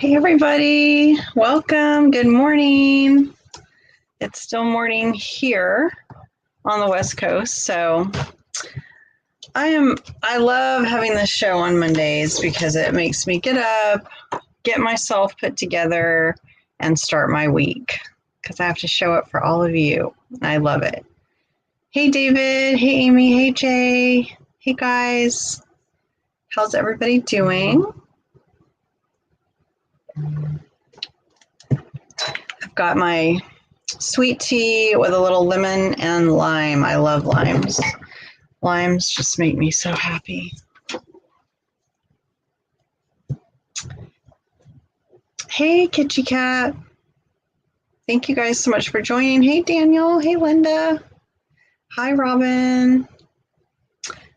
Hey everybody, welcome. Good morning. It's still morning here on the West Coast, so I love having this show on Mondays because it makes me get up, get myself put together, and start my week because I have to show up for all of you. I love it. Hey David, hey Amy, hey Jay, hey guys. How's everybody doing? I've got my sweet tea with a little lemon and lime. I love limes. Limes just make me so happy. Hey, Kitty Cat. Thank you guys so much for joining. Hey, Daniel. Hey, Linda. Hi, Robin.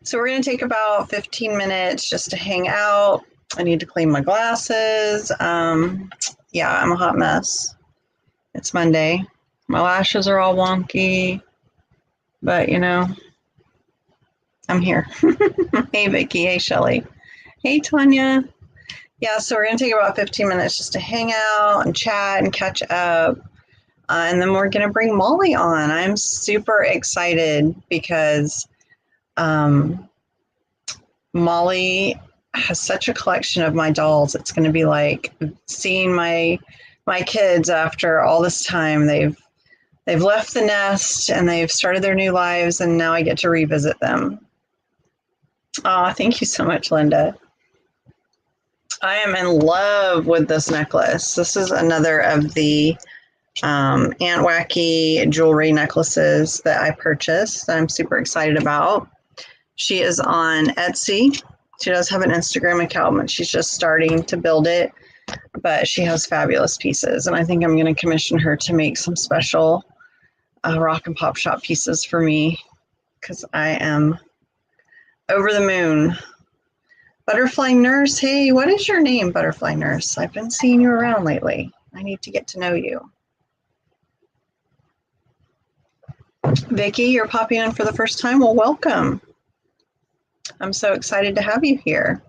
So we're going to take about 15 minutes just to hang out. I need to clean my glasses. Yeah, I'm a hot mess. It's Monday. My lashes are all wonky, but you know, I'm here. Hey, Vicki. Hey, Shelly. Hey, Tanya. Yeah, so we're going to take about 15 minutes just to hang out and chat and catch up. And then we're going to bring Molly on. I'm super excited because Molly has such a collection of my dolls. It's going to be like seeing my kids after all this time. They've left the nest and they've started their new lives, and now I get to revisit them. Oh, thank you so much, Linda. I am in love with this necklace. This is another of the Aunt Wacky jewelry necklaces that I purchased that I'm super excited about. She is on Etsy. She does have an Instagram account, but she's just starting to build it. But she has fabulous pieces, and I think I'm going to commission her to make some special rock and pop shop pieces for me because I am over the moon. Butterfly Nurse, hey, what is your name, Butterfly Nurse? I've been seeing you around lately. I need to get to know you. Vicki, you're popping in for the first time. Well, welcome. I'm so excited to have you here.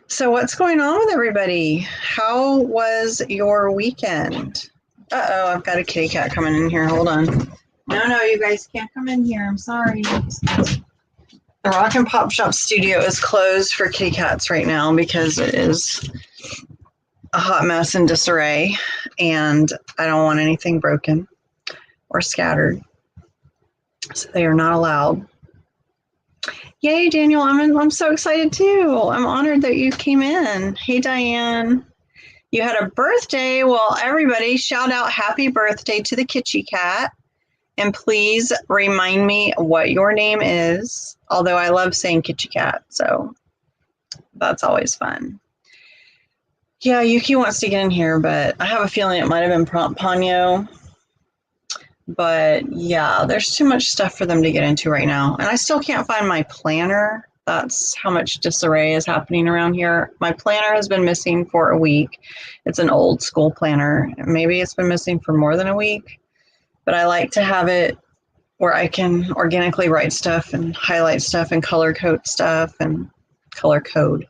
So what's going on with everybody? How was your weekend? Uh-oh, I've got a kitty cat coming in here. Hold on. No, you guys can't come in here. I'm sorry. The Rock and Pop Shop studio is closed for kitty cats right now because it is a hot mess and disarray, and I don't want anything broken or scattered. So they are not allowed. Yay, Daniel, I'm so excited too. I'm honored that you came in. Hey, Diane. You had a birthday. Well, everybody shout out happy birthday to the Kitty Cat. And please remind me what your name is, although I love saying Kitty Cat, so that's always fun. Yeah, Yuki wants to get in here, but I have a feeling it might have been Ponyo. But yeah, there's too much stuff for them to get into right now. And I still can't find my planner. That's how much disarray is happening around here. My planner has been missing for a week. It's an old school planner. Maybe it's been missing for more than a week. But I like to have it where I can organically write stuff and highlight stuff and color code stuff and color code.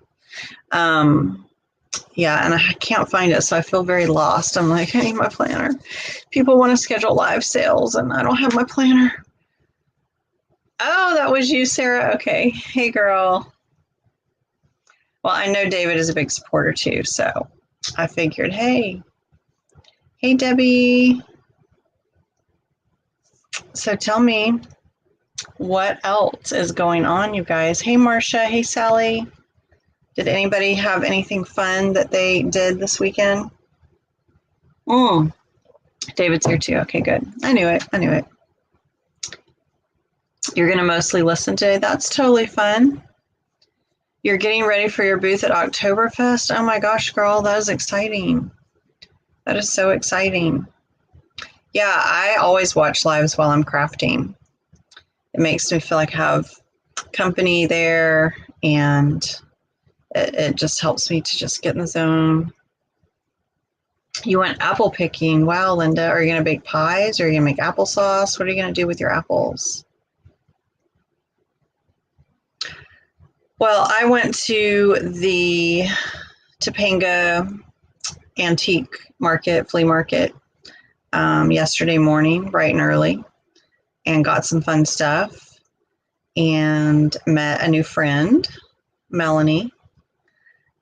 Yeah, and I can't find it, so I feel very lost. I'm like, I need my planner. People want to schedule live sales, and I don't have my planner. Oh, that was you, Sarah. Okay. Hey, girl. Well, I know David is a big supporter, too, so I figured, hey. Hey, Debbie. So tell me, what else is going on, you guys? Hey, Marcia. Hey, Sally. Did anybody have anything fun that they did this weekend? David's here too. Okay, good. I knew it. You're going to mostly listen today. That's totally fun. You're getting ready for your booth at Oktoberfest. Oh my gosh, girl, that is exciting. That is so exciting. Yeah, I always watch lives while I'm crafting. It makes me feel like I have company there, and it just helps me to just get in the zone. You went apple picking. Wow, Linda, are you going to bake pies? Or are you going to make applesauce? What are you going to do with your apples? Well, I went to the Topanga antique market, flea market, yesterday morning, bright and early, and got some fun stuff and met a new friend, Melanie,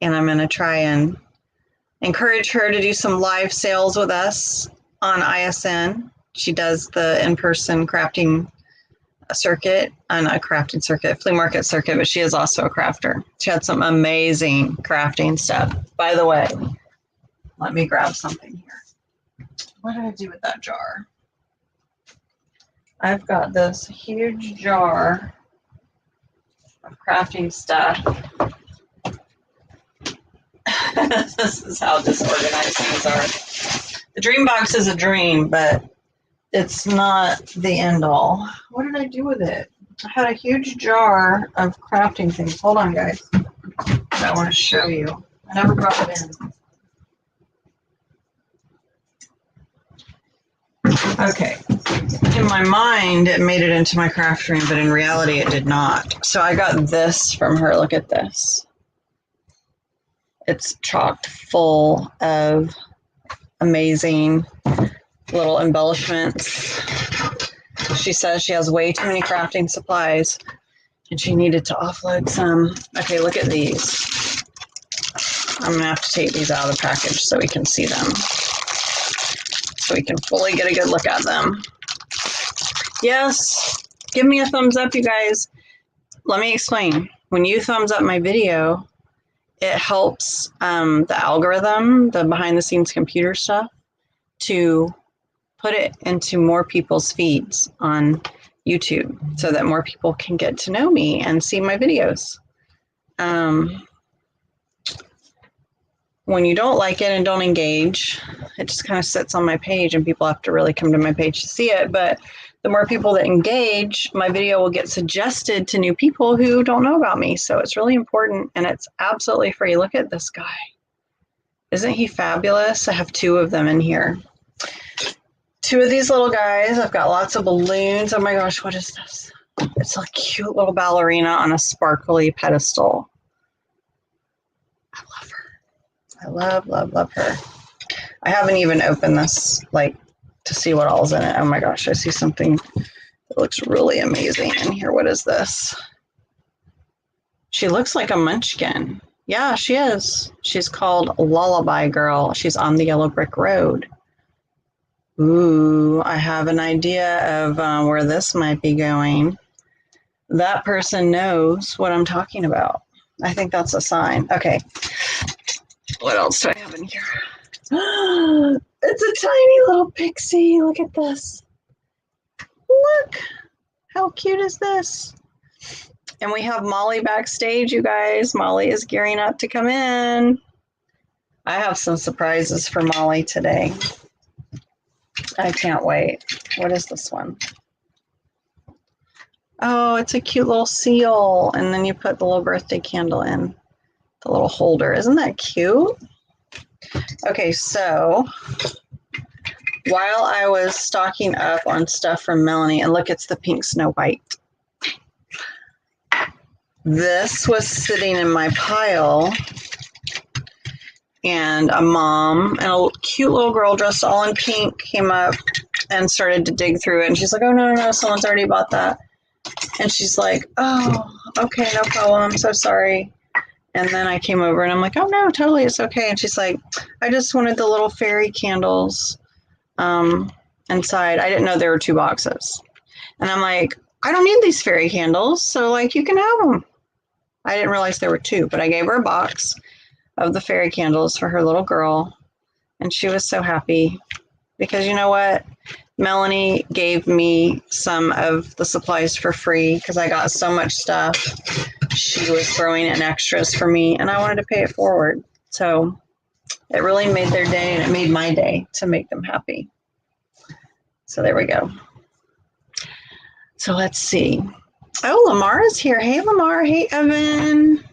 and I'm going to try and encourage her to do some live sales with us on ISN. She does the in-person crafting circuit, not a crafting circuit, flea market circuit, but she is also a crafter. She had some amazing crafting stuff. By the way, let me grab something here. What did I do with that jar? I've got this huge jar of crafting stuff. This is how disorganized things are. The dream box is a dream, but it's not the end all. What did I do with it? I had a huge jar of crafting things. Hold on, guys. I want to show you. I never brought it in. Okay. In my mind, it made it into my craft room, but in reality, it did not. So I got this from her. Look at this. It's chocked full of amazing little embellishments. She says she has way too many crafting supplies and she needed to offload some. Okay, look at these. I'm gonna have to take these out of the package so we can see them. So we can fully get a good look at them. Yes, give me a thumbs up, you guys. Let me explain. When you thumbs up my video, it helps the algorithm, the behind the scenes computer stuff, to put it into more people's feeds on YouTube so that more people can get to know me and see my videos. When you don't like it and don't engage, it just kind of sits on my page and people have to really come to my page to see it. But the more people that engage, my video will get suggested to new people who don't know about me. So it's really important and it's absolutely free. Look at this guy. Isn't he fabulous? I have two of them in here. Two of these little guys. I've got lots of balloons. Oh my gosh, what is this? It's a cute little ballerina on a sparkly pedestal. I love her. I love, love, love her. I haven't even opened this, like, to see what all's in it. Oh my gosh, I see something that looks really amazing in here. What is this? She looks like a munchkin. Yeah, she is. She's called Lullaby Girl. She's on the yellow brick road. Ooh, I have an idea of where this might be going. That person knows what I'm talking about. I think that's a sign. Okay. What else do I have in here? It's a tiny little pixie. Look at this. Look. How cute is this? And we have Molly backstage, you guys. Molly is gearing up to come in. I have some surprises for Molly today. I can't wait. What is this one? Oh, it's a cute little seal. And then you put the little birthday candle in the little holder. Isn't that cute? Okay, so while I was stocking up on stuff from Melanie, and look, it's the pink Snow White. This was sitting in my pile, and a mom and a cute little girl dressed all in pink came up and started to dig through it. And she's like, oh, no, someone's already bought that. And she's like, oh, okay, no problem. I'm so sorry. And then I came over and I'm like, oh, no, totally. It's okay. And she's like, I just wanted the little fairy candles inside. I didn't know there were 2 boxes. And I'm like, I don't need these fairy candles. So, like, you can have them. I didn't realize there were 2, but I gave her a box of the fairy candles for her little girl. And she was so happy because you know what? Melanie gave me some of the supplies for free because I got so much stuff. She was throwing in extras for me and I wanted to pay it forward. So it really made their day and it made my day to make them happy. So there we go. So let's see. Oh, Lamar is here. Hey, Lamar. Hey, Evan.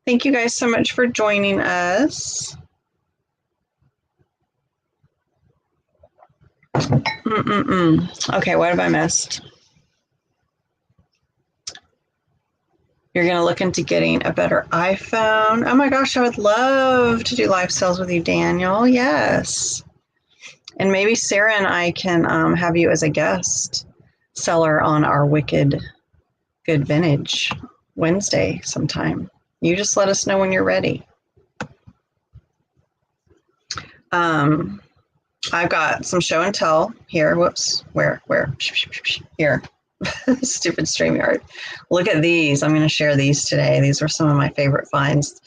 Thank you guys so much for joining us. Okay, what have I missed? You're going to look into getting a better iPhone. Oh my gosh, I would love to do live sales with you, Daniel. Yes. And maybe Sarah and I can have you as a guest seller on our Wicked Good Vintage Wednesday sometime. You just let us know when you're ready. I've got some show and tell here. Whoops. Where? Here. Stupid StreamYard. Look at these. I'm going to share these today. These were some of my favorite finds.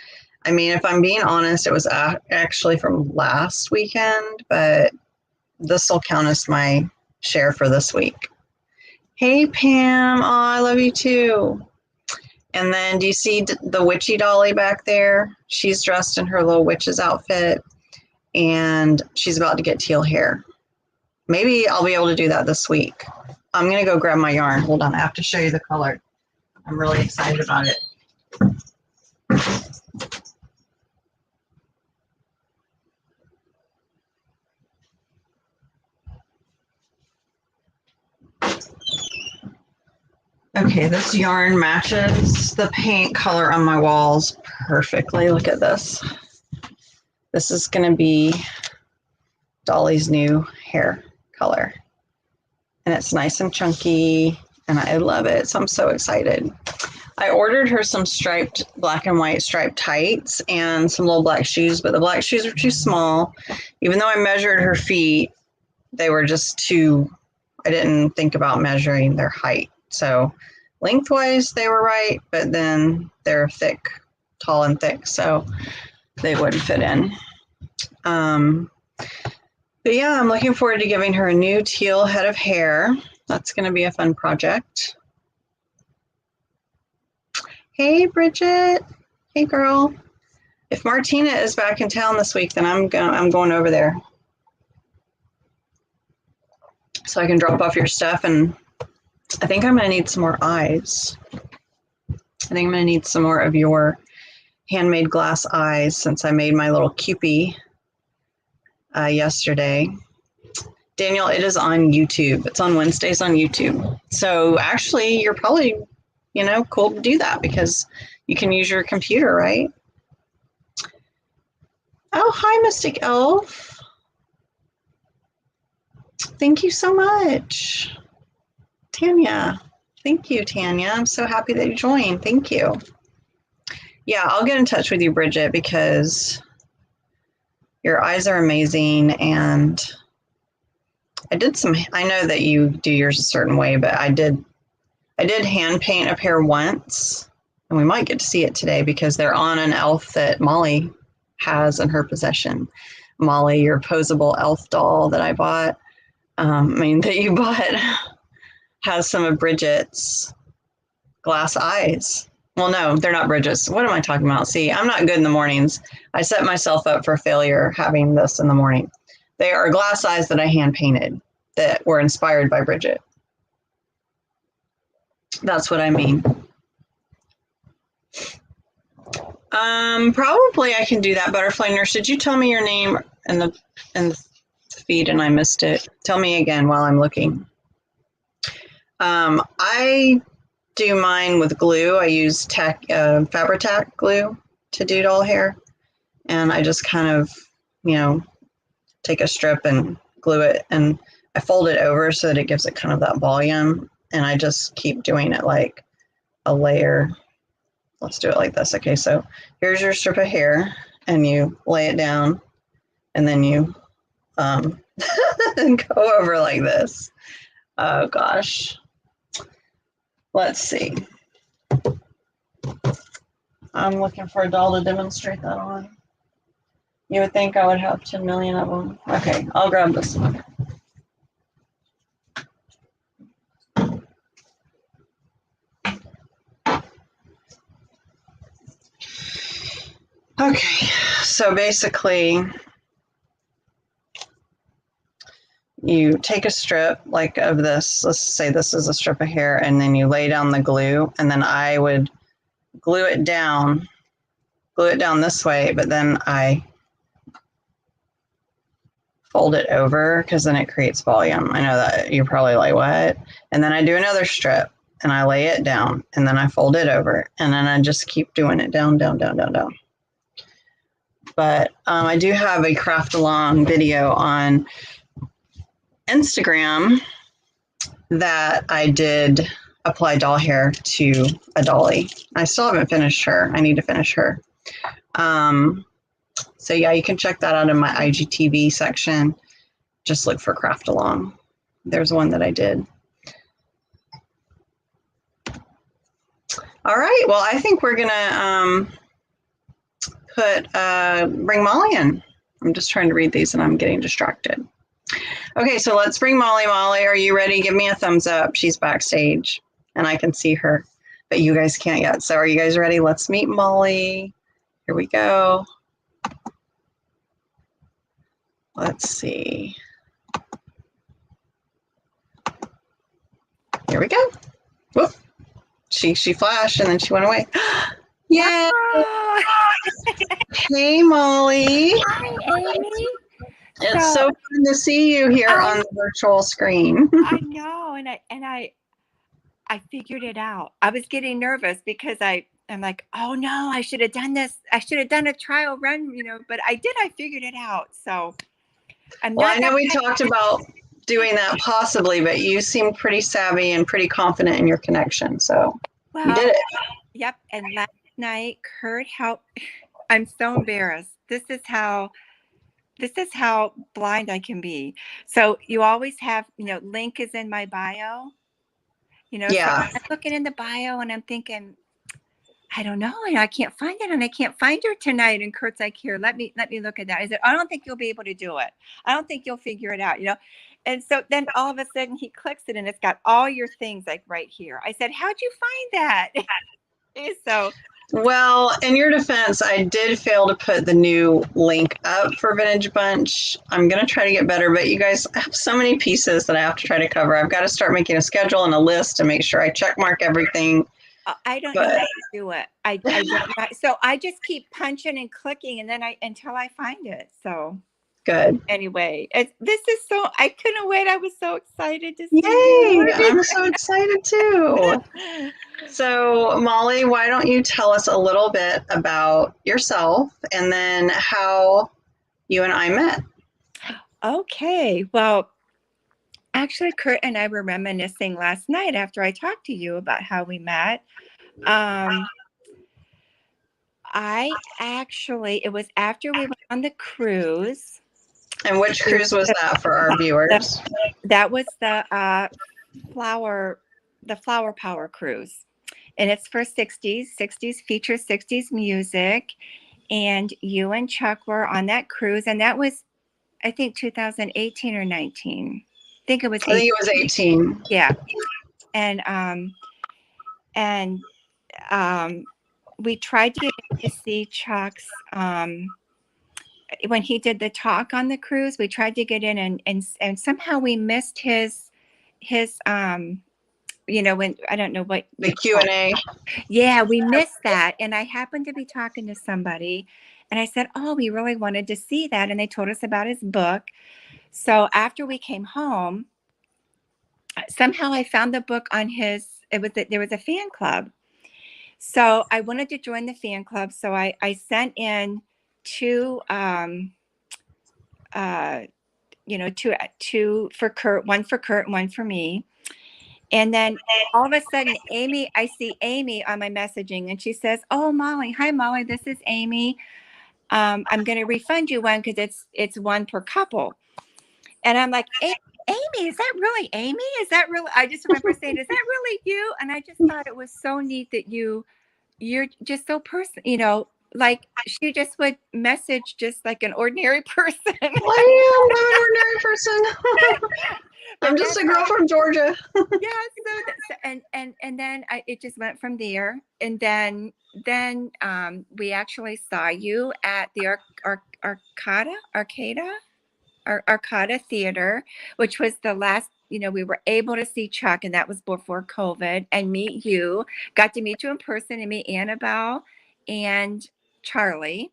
I mean, if I'm being honest, it was actually from last weekend, but this will count as my share for this week. Hey, Pam. Oh, I love you too. And then do you see the witchy dolly back there? She's dressed in her little witch's outfit, and she's about to get teal hair. Maybe I'll be able to do that this week. I'm going to go grab my yarn. Hold on. I have to show you the color. I'm really excited about it. Okay, this yarn matches the paint color on my walls perfectly. Look at this. This is going to be Dolly's new hair color. And it's nice and chunky, and I love it. So I'm so excited. I ordered her some striped, black and white striped tights and some little black shoes, but the black shoes were too small. Even though I measured her feet, they were just too, I didn't think about measuring their height. So lengthwise, they were right, but then they're thick, tall and thick, so they wouldn't fit in. But yeah, I'm looking forward to giving her a new teal head of hair. That's going to be a fun project. Hey, Bridget. Hey, girl. If Martina is back in town this week, then I'm going over there, so I can drop off your stuff. And I think I'm going to need some more eyes. I think I'm going to need some more of your handmade glass eyes, since I made my little Cupie yesterday. Daniel, it is on YouTube. It's on Wednesdays on YouTube. So actually, you're probably, cool to do that because you can use your computer, right? Oh, hi, Mystic Elf. Thank you so much. Tanya. Thank you, Tanya. I'm so happy that you joined. Thank you. Yeah, I'll get in touch with you, Bridget, because your eyes are amazing, and I know that you do yours a certain way, but I did hand paint a pair once, and we might get to see it today because they're on an elf that Molly has in her possession. Molly, your posable elf doll that I bought, that you bought, has some of Bridget's glass eyes. Well, no, they're not Bridget's. What am I talking about? See, I'm not good in the mornings. I set myself up for failure having this in the morning. They are glass eyes that I hand painted that were inspired by Bridget. That's what I mean. Probably I can do that. Butterfly Nurse, did you tell me your name in the feed and I missed it? Tell me again while I'm looking. I do mine with glue. I use Fabri-Tac glue to do doll hair, and I just kind of, take a strip and glue it, and I fold it over so that it gives it kind of that volume, and I just keep doing it like a layer. Let's do it like this. Okay, so here's your strip of hair, and you lay it down, and then you go over like this. Oh gosh. Let's see. I'm looking for a doll to demonstrate that on. You would think I would have 10 million of them. Okay, I'll grab this one. Okay, so basically, you take a strip like of this. Let's say this is a strip of hair, and then you lay down the glue, and then I would glue it down this way, but then I fold it over because then it creates volume. I know that you're probably like, what? And then I do another strip, and I lay it down, and then I fold it over, and then I just keep doing it down, down, down, down, down. But I do have a craft along video on Instagram that I did apply doll hair to a dolly. I still haven't finished her. I need to finish her. So yeah, you can check that out in my IGTV section. Just look for craft along. There's one that I did. All right, well, I think we're gonna bring Molly in. I'm just trying to read these and I'm getting distracted. Okay, so let's bring Molly. Molly, are you ready? Give me a thumbs up. She's backstage and I can see her, but you guys can't yet. So are you guys ready? Let's meet Molly. Here we go. Let's see. Here we go. Whoop. She flashed and then she went away. Yay! Hey, Molly. Hi, Amy. It's so fun to see you here on the virtual screen. I know, and I figured it out. I was getting nervous because I'm like, oh no, I should have done this. I should have done a trial run, but I did. I figured it out. So I know we talked about doing that possibly, but you seem pretty savvy and pretty confident in your connection. So you did it. Yep. And last night, Kurt helped. I'm so embarrassed. This is how blind I can be. So you always have, link is in my bio. Yeah. So I'm looking in the bio and I'm thinking, I don't know, and I can't find it, and I can't find her tonight. And Kurt's like, here, let me look at that. I said, I don't think you'll be able to do it. I don't think you'll figure it out, And so then all of a sudden he clicks it and it's got all your things like right here. I said, how'd you find that? So, well, in your defense, I did fail to put the new link up for Vintage Bunch. I'm going to try to get better, but you guys have so many pieces that I have to try to cover. I've got to start making a schedule and a list to make sure I check mark everything. I don't know how to do it. I don't know. So I just keep punching and clicking, and then until I find it. So good. Anyway, this is so. I couldn't wait. I was so excited to see. Yay! I'm so excited too. So Molly, why don't you tell us a little bit about yourself and then how you and I met? Okay. Well, actually, Kurt and I were reminiscing last night after I talked to you about how we met. It was after we went on the cruise. And which cruise was that for our viewers? That was the Flower Power cruise. And it's for 60s. 60s features 60s music. And you and Chuck were on that cruise. And that was, I think, 2018 or 19. I think it was 18. Yeah. And we tried to get to see Chuck's when he did the talk on the cruise. We tried to get in and somehow we missed his when I don't know what the Q&A. Yeah, we missed that. And I happened to be talking to somebody and I said, oh, we really wanted to see that. And they told us about his book. So after we came home, somehow I found the book on there was a fan club. So I wanted to join the fan club. So I sent in two for Kurt, one for Kurt, and one for me. And then all of a sudden, I see Amy on my messaging and she says, oh, Molly, hi, Molly, this is Amy. I'm going to refund you one because it's one per couple. And I'm like, Amy, is that really Amy? Is that really? I just remember saying, is that really you? And I just thought it was so neat that you're just so like she just would message just like an ordinary person. I'm an ordinary person. I'm just a girl from Georgia. Yeah. And then it just went from there. And then we actually saw you at the Arcada Theater, which was the last, we were able to see Chuck, and that was before COVID, and meet you. Got to meet you in person and meet Annabelle and Charlie.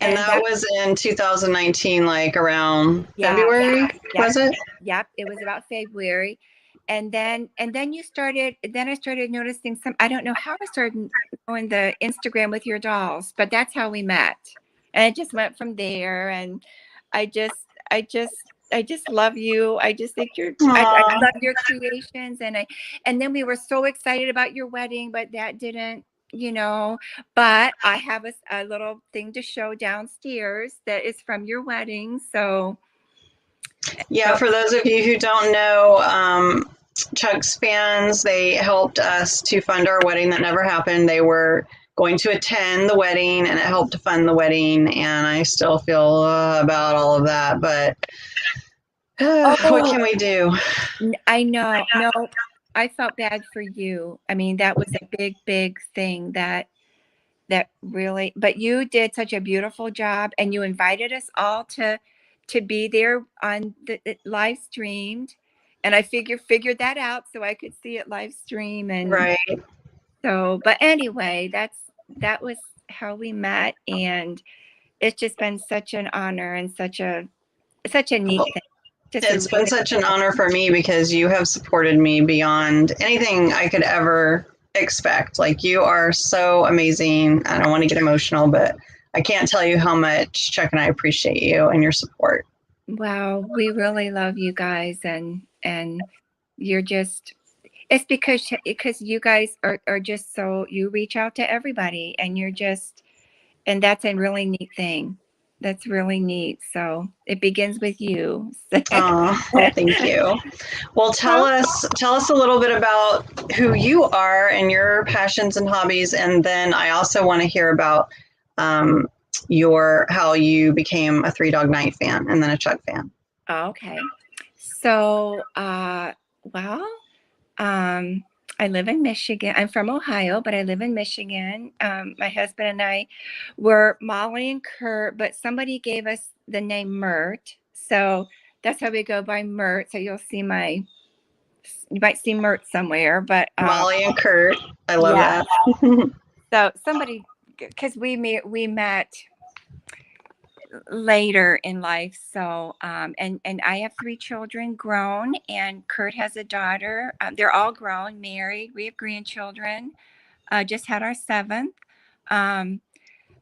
And that was in 2019, like around February, was it? Yep, it was about February. then I started noticing some, I don't know how I started knowing the Instagram with your dolls, but that's how we met. And it just went from there. And I just, I just, I just love you. I just think I Aw. love your creations. And then we were so excited about your wedding, but that didn't, but I have a little thing to show downstairs that is from your wedding. So, Yeah, for those of you who don't know, Chuck's fans, they helped us to fund our wedding that never happened. They were going to attend the wedding and it helped to fund the wedding. And I still feel about all of that, but what can we do? I know. No, I felt bad for you. I mean, that was a big, big thing that really, but you did such a beautiful job, and you invited us all to be there on the live streamed, and I figured that out so I could see it live stream. And Right. so, but anyway, that was how we met, and it's just been such an honor and such a neat thing. Just a It's been really, such an honor for me because you have supported me beyond anything I could ever expect. Like, you are so amazing. I don't want to get emotional, but I can't tell you how much Chuck and I appreciate you and your support. wow, we really love you guys, and you're just, it's because you guys are just so, you reach out to everybody, and you're just, and that's a really neat thing. That's really neat. So it begins with you. Oh, well, thank you. Well, tell us a little bit about who you are and your passions and hobbies, and then I also want to hear about um, your how you became a Three Dog Night fan and then a Chuck fan. Okay. So, well, um, I live in Michigan. I'm from Ohio, but I live in Michigan. My husband and I were Molly and Kurt, but somebody gave us the name Mert. So that's how we go by Mert. So you might see Mert somewhere, but Molly and Kurt, I love yeah. that. So somebody, because we met later in life. So, and I have three children grown, and Kurt has a daughter. They're all grown, married. We have grandchildren. Just had our seventh. Um,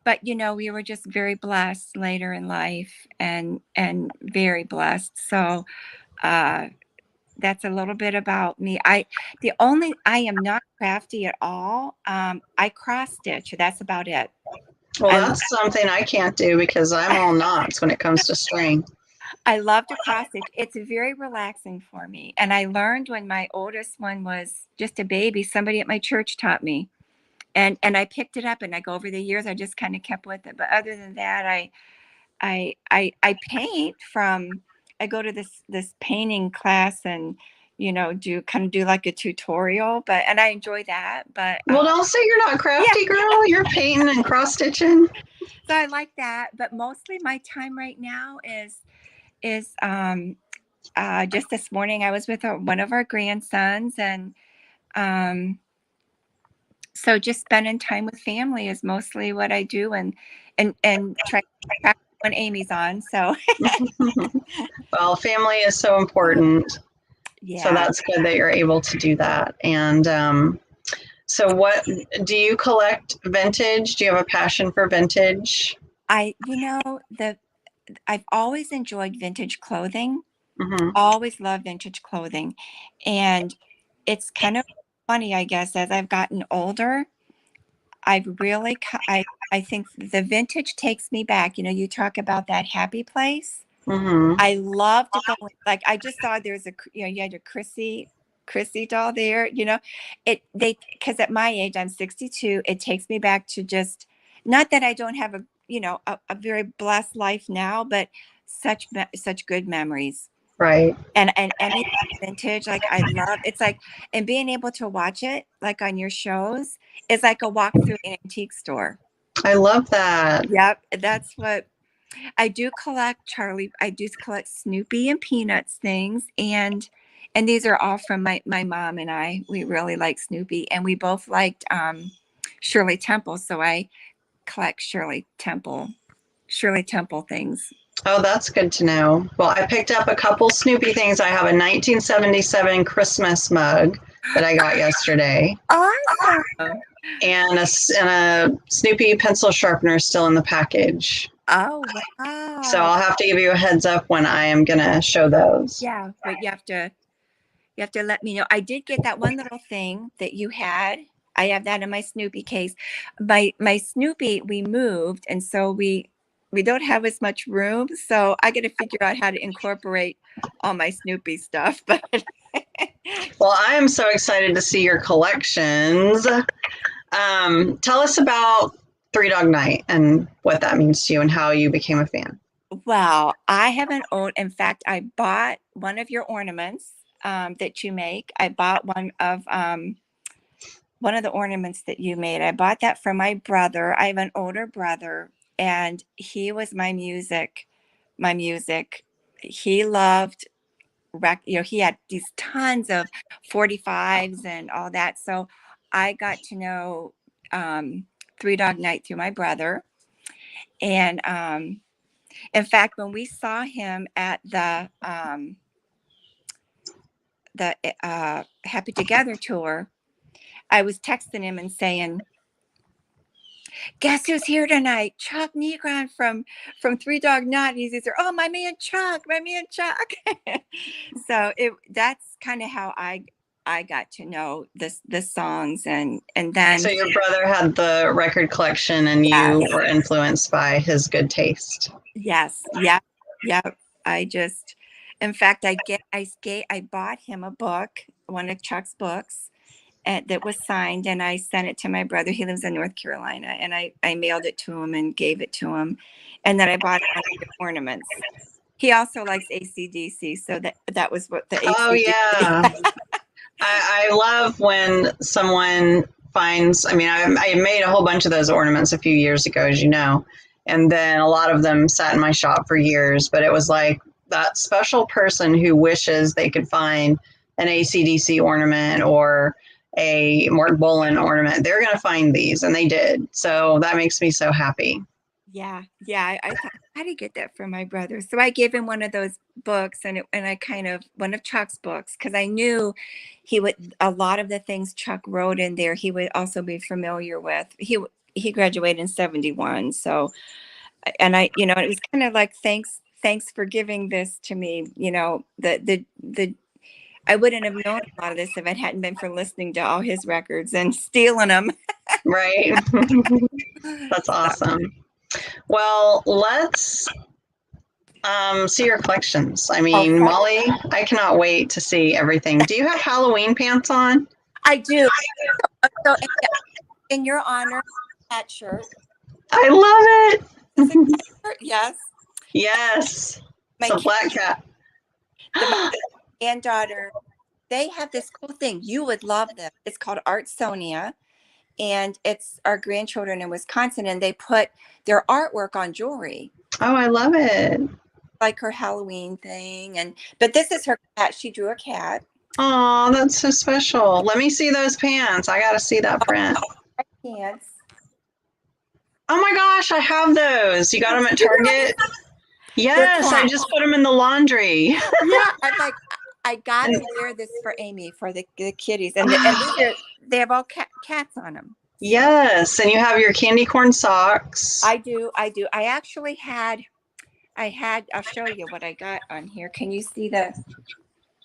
but we were just very blessed later in life, and very blessed. So, uh, that's a little bit about me. I am not crafty at all. I cross stitch. That's about it. Well, I that's something I can't do because I'm all knots when it comes to string. I love to cross stitch. It's very relaxing for me. And I learned when my oldest one was just a baby, somebody at my church taught me. And I picked it up, and over the years I just kind of kept with it. But other than that, I paint from, I go to this painting class, and do like a tutorial, and I enjoy that. But Well, don't say you're not yeah, crafty, girl. You're painting and cross stitching. so I like that. But mostly my time right now is just this morning I was with one of our grandsons, and um, so just spending time with family is mostly what I do, and try to practice when Amy's on. So Well, family is so important. So yeah, that's good that you're able to do that. And so, what do you collect vintage? Do you have a passion for vintage? I you know the I've always enjoyed vintage clothing. Hmm. Always loved vintage clothing, and it's kind of funny, I guess, as I've gotten older. I've really, I think the vintage takes me back. You talk about that happy place. Hmm. I love to go. Like, I just saw there's you had a Chrissy doll there. Because at my age, I'm 62. It takes me back to just, not that I don't have a very blessed life now, but such good memories. Right. And any vintage, like, I love, it's like, and being able to watch it like on your shows is like a walk through an antique store. I love that. Yep, that's what I do collect. Charlie, I do collect Snoopy and Peanuts things, and these are all from my mom and I. We really like Snoopy, and we both liked Shirley Temple, so I collect Shirley Temple things. Oh, that's good to know. Well, I picked up a couple Snoopy things. I have a 1977 Christmas mug that I got yesterday, Awesome. and a Snoopy pencil sharpener still in the package. Oh, So wow. I'll have to give you a heads up when I am gonna show those. Yeah, but you have to let me know. I did get that one little thing that you had. I have that in my Snoopy case. My Snoopy, we moved, and so we don't have as much room. So I got to figure out how to incorporate all my Snoopy stuff. But Well, I am so excited to see your collections. Tell us about Three Dog Night and what that means to you and how you became a fan. wow, I haven't owned. In fact, I bought one of your ornaments that you make. I bought one of the ornaments that you made. I bought that for my brother. I have an older brother, and he was my music. My music. He loved he had these tons of 45s and all that. So I got to know Three Dog Night through my brother. And in fact, when we saw him at the Happy Together tour, I was texting him and saying, "Guess who's here tonight? Chuck Negron from Three Dog Night." He's there. Oh, my man Chuck, my man Chuck. So that's kind of how I got to know the songs, and then So your brother had the record collection and yes, you were influenced by his good taste. yes, yeah, yeah. I just, in fact, I bought him a book, one of Chuck's books, and that was signed, and I sent it to my brother. He lives in North Carolina, and I mailed it to him and gave it to him, and then I bought one of the ornaments. He also likes ACDC, so that was what the Oh, ACDC. yeah. I love when someone finds, I mean, I made a whole bunch of those ornaments a few years ago, as you know, and then a lot of them sat in my shop for years, but it was like that special person who wishes they could find an ACDC ornament or a Mark Bolan ornament. They're going to find these, and they did. So that makes me so happy. Yeah, yeah. I thought how to get that for my brother. So I gave him one of those books, and I kind of one of Chuck's books, because I knew he would a lot of the things Chuck wrote in there he would also be familiar with. He graduated in 71, so and it was kind of like thanks for giving this to me. The I wouldn't have known a lot of this if it hadn't been for listening to all his records and stealing them. Right? That's awesome. Well, let's see your collections. I mean, Okay. Molly, I cannot wait to see everything. Do you have Halloween pants on? I do. So in your honor, that shirt. I love it. Is it a shirt? Yes. Yes. My It's a black cat. my granddaughter, they have this cool thing. You would love this. It's called Art Sonia, and it's our grandchildren in Wisconsin, and they put their artwork on jewelry, Oh, I love it. like her Halloween thing. But this is her cat. She drew a cat. Oh, that's so special. Let me see those pants. I got to see that print. Pants. Oh my gosh, I have those. You got them at Target? Yes, I just put them in the laundry. Yeah, I'm like, I got to wear this for Amy, for the kitties, and they have all cats on them. So. Yes, and you have your candy corn socks. I do. I actually had. I'll show you what I got on here. Can you see the?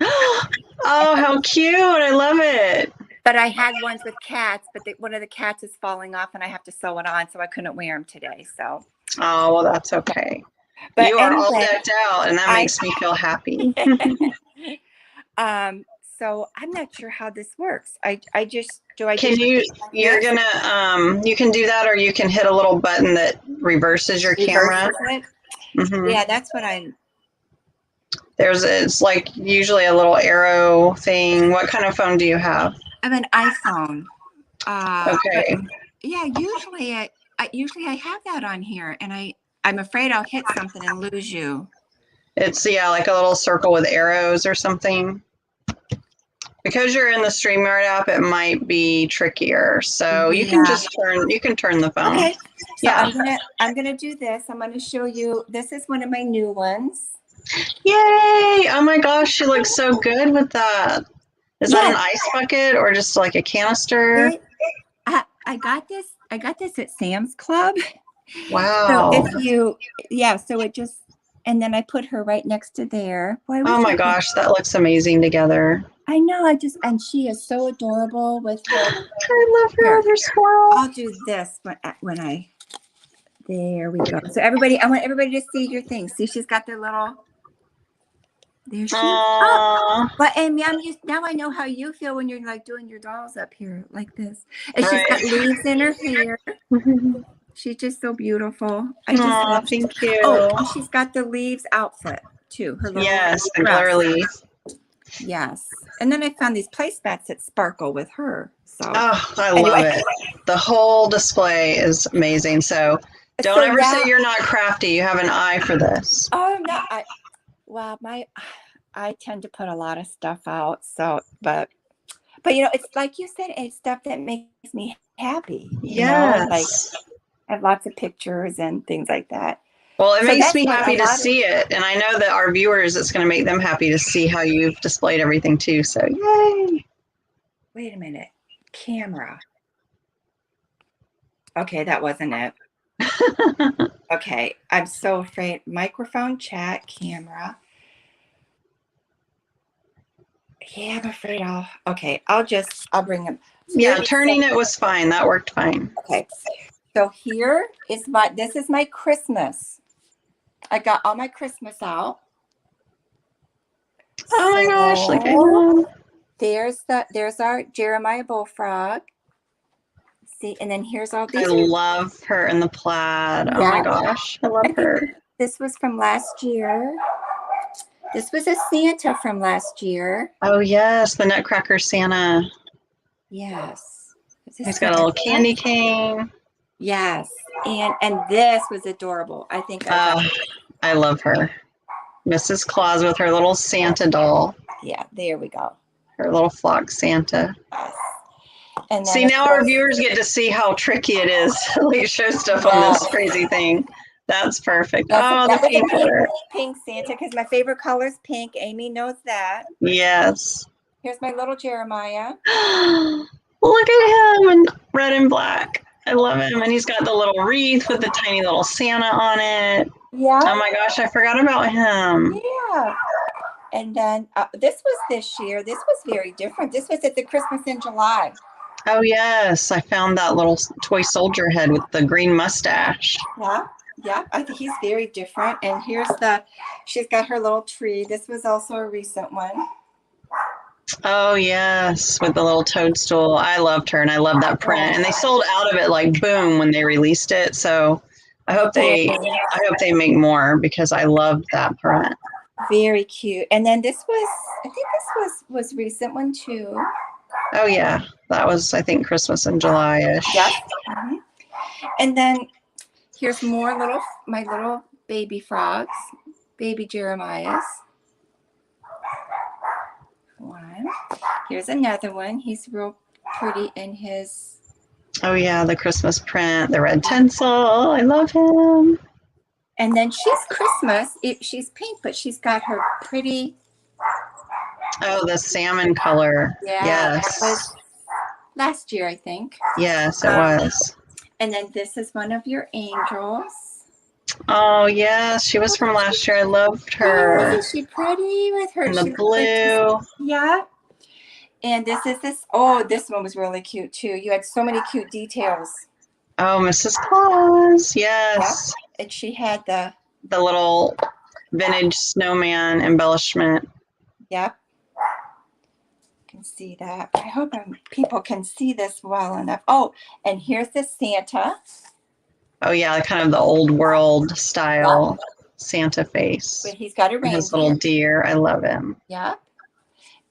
Oh, how cute! I love it. But I had ones with cats, but one of the cats is falling off, and I have to sew it on, so I couldn't wear them today. So. Oh, well, that's okay. But you are all decked out, and that makes me feel happy. So I'm not sure how this works. I just do. You're gonna you can do that, or you can hit a little button that reverses your camera. Mm-hmm. Yeah, that's what I'm. It's like usually a little arrow thing. What kind of phone do you have? I have an iPhone. Okay. Yeah, usually I have that on here, and I'm afraid I'll hit something and lose you. It's like a little circle with arrows or something. Because you're in the StreamYard app, it might be trickier. So you can just turn the phone. Okay. So Yeah. I'm gonna do this. I'm gonna show you. This is one of my new ones. Yay! Oh my gosh, she looks so good with that. Is that an ice bucket or just like a canister? I got this. I got this at Sam's Club. Wow. So so it just, and then I put her right next to there. Boy, Oh my gosh, that looks amazing together. I know. And she is so adorable with her. I love her other squirrel. I'll do this there we go. So I want everybody to see your thing. See, she's got their little. There she is. Oh, but Amy, now I know how you feel when you're like doing your dolls up here like this. And she's got leaves in her hair. She's just so beautiful. Thank you. Oh, and she's got the leaves outfit too. Her little the glitter leaf. Yes. And then I found these placemats that sparkle with her. So I love it. The whole display is amazing. So don't ever say you're not crafty. You have an eye for this. Oh no. I tend to put a lot of stuff out. So but it's like you said, it's stuff that makes me happy. Yes. Like I have lots of pictures and things like that. Well, it makes me happy to see it. And I know that our viewers, it's going to make them happy to see how you've displayed everything too. So yay. Wait a minute. Camera. Okay, that wasn't it. Okay, I'm so afraid. Microphone, chat, camera. Yeah, I'm afraid I'll bring them. Yeah, turning it was fine. That worked fine. Okay. So this is my Christmas. I got all my Christmas out. Oh my gosh, look at him. There's our Jeremiah Bullfrog. See, and then here's all these. I love her in the plaid. Oh my gosh, I love her. This was from last year. This was a Santa from last year. Oh yes, the Nutcracker Santa. Yes. He's got a little candy cane. Yes, and this was adorable. I think I love her. Mrs. Claus with her little Santa doll. Yeah, there we go. Her little flock Santa. Yes. And see, now our viewers get to see how tricky it is to like show stuff on this crazy thing. That's perfect. The pink color. Pink Santa, because my favorite color is pink. Amy knows that. Yes. Here's my little Jeremiah. Look at him in red and black. I love him. And he's got the little wreath with the tiny little Santa on it. Yeah. Oh my gosh, I forgot about him. Yeah. And then this was this year. This was very different. This was at the Christmas in July. Oh yes, I found that little toy soldier head with the green mustache. Yeah, I think he's very different. And she's got her little tree. This was also a recent one. Oh yes, with the little toadstool. I loved her and I love that print. And they sold out of it like boom when they released it. So I hope they make more because I loved that print. Very cute. And then I think this was recent one too. Oh yeah, that was I think Christmas in July-ish. Yep. Mm-hmm. And then here's my little baby frogs, baby Jeremiah's. One. Here's another one. He's real pretty in his. Oh yeah, the Christmas print, the red tinsel. I love him. And then she's Christmas. She's pink, but she's got her pretty. Oh, the salmon color. Yeah, yes. That was last year, I think. Yes, it was. And then this is one of your angels. Oh, yes. She was from last year. I loved her. Oh, isn't she pretty with her? And the blue. Yeah. And this one was really cute, too. You had so many cute details. Oh, Mrs. Claus. Yes. Yep. And she had the little vintage snowman embellishment. Yep. You can see that. I hope people can see this well enough. Oh, and here's the Santa. Oh, yeah, kind of the old world style Santa face. But he's got a reindeer. His little deer. I love him. Yep.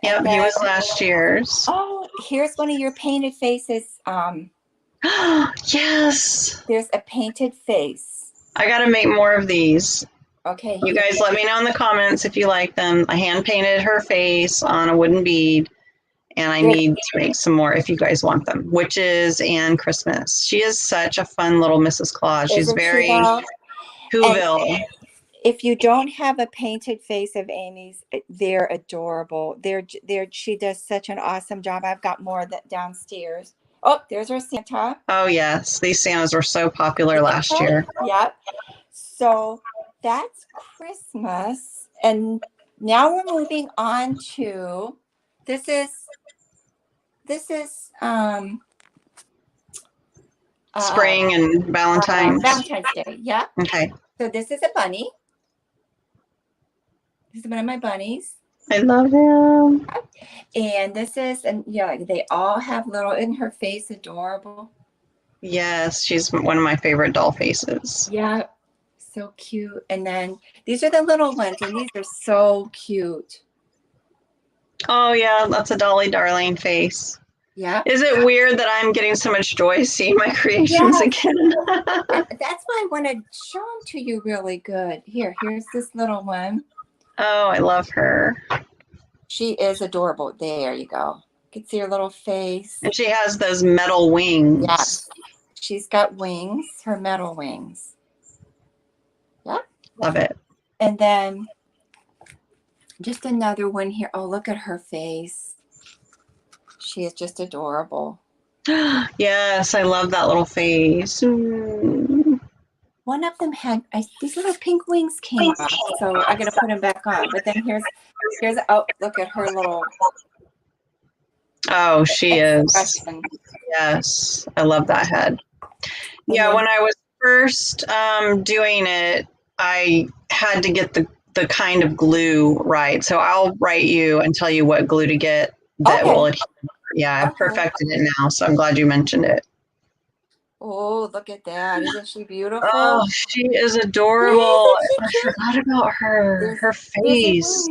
Yep, he was last year's. Oh, here's one of your painted faces. Yes. There's a painted face. I got to make more of these. Okay. You guys let me know in the comments if you like them. I hand painted her face on a wooden bead. and I need to make some more if you guys want them. Witches and Christmas. She is such a fun little Mrs. Claus. She's Isn't very she though? And Whoville. if you don't have a painted face of Amy's, they're adorable. She does such an awesome job. I've got more that downstairs. Oh, there's our Santa. Oh yes, these Santas were so popular last year. Yep. So that's Christmas, and now we're moving on to this is Spring and Valentine's. Valentine's Day. Yep. Okay. So this is a bunny. This is one of my bunnies. I love him. And this is, and yeah, they all have little, isn't her face adorable? Yes, she's one of my favorite doll faces. Yeah, so cute. And then these are the little ones, and these are so cute. Oh yeah, that's a Dolly Darling face. Yeah. Is it weird that I'm getting so much joy seeing my creations again? That's why I want to show them to you really good. Here's this little one. Oh, I love her. She is adorable. There you go. You can see her little face. And she has those metal wings. Yes. She's got wings, her metal wings. Yep. Love it. And then just another one here. Oh, look at her face. She is just adorable. Yes, I love that little face. One of them had these little pink wings came off, so I gotta put them back on. But then here's oh, look at her little. Oh, she expression. is. Yes, I love that head. Yeah, when I was first doing it, I had to get the kind of glue right. So I'll write you and tell you what glue to get that will adhere. Yeah, I've perfected it now, so I'm glad you mentioned it. Oh, look at that. Isn't she beautiful? Oh, she is adorable. I forgot about her. Her face.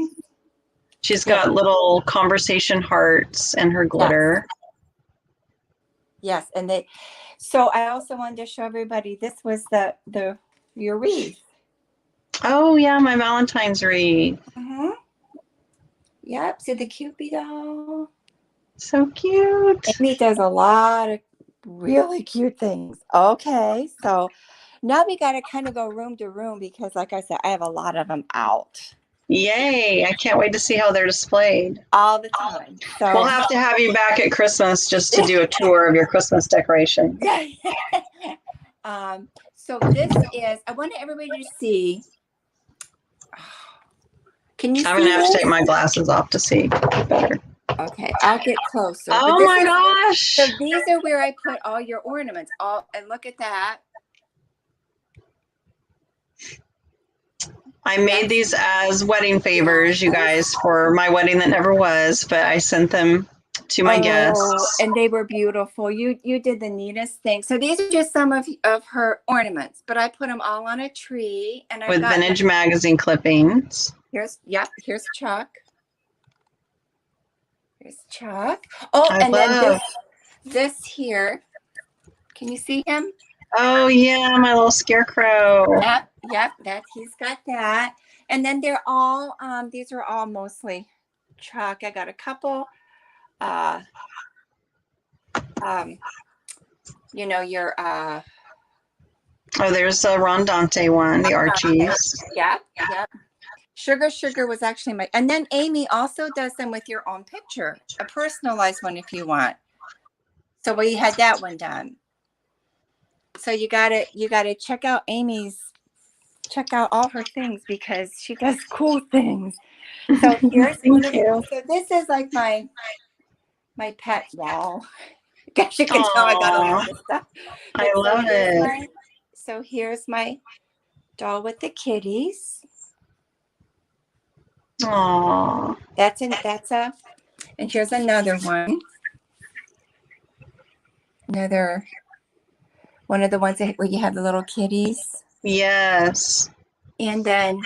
She's got little conversation hearts and her glitter. Yes, and so I also wanted to show everybody, this was your wreath. Oh yeah, my Valentine's wreath. Mm-hmm. Yep, so the Cupid doll. So cute. Amy does a lot of really cute things. Okay, so now we got to kind of go room to room because, like I said, I have a lot of them out. Yay, I can't wait to see how they're displayed. All the time. So we'll have to have you back at Christmas just to do a tour of your Christmas decoration. So this is, I want everybody to see. Can you see I'm going to have this? to take my glasses off to see better. Okay, I'll get closer. Oh my gosh. So these are where I put all your ornaments. And look at that. I made these as wedding favors, you guys, for my wedding that never was, but I sent them to my guests. And they were beautiful. You did the neatest thing. So these are just some of her ornaments, but I put them all on a tree. And with vintage magazine clippings. Here's Chuck. Here's Chuck. Oh, and then this here. Can you see him? Oh yeah, my little scarecrow. Yep, he's got that. And then they're all these are all mostly Chuck. I got a couple your there's a Rondante one, the Archies. Yep. Sugar was actually and then Amy also does them with your own picture, a personalized one if you want. So we had that one done. So you gotta check out all her things because she does cool things. So here's so this is like my pet wall. Guess you can tell I got a lot of stuff. I love it. So here's my doll with the kitties. Aww. And here's another one. Another one of the ones where you have the little kitties. Yes. And then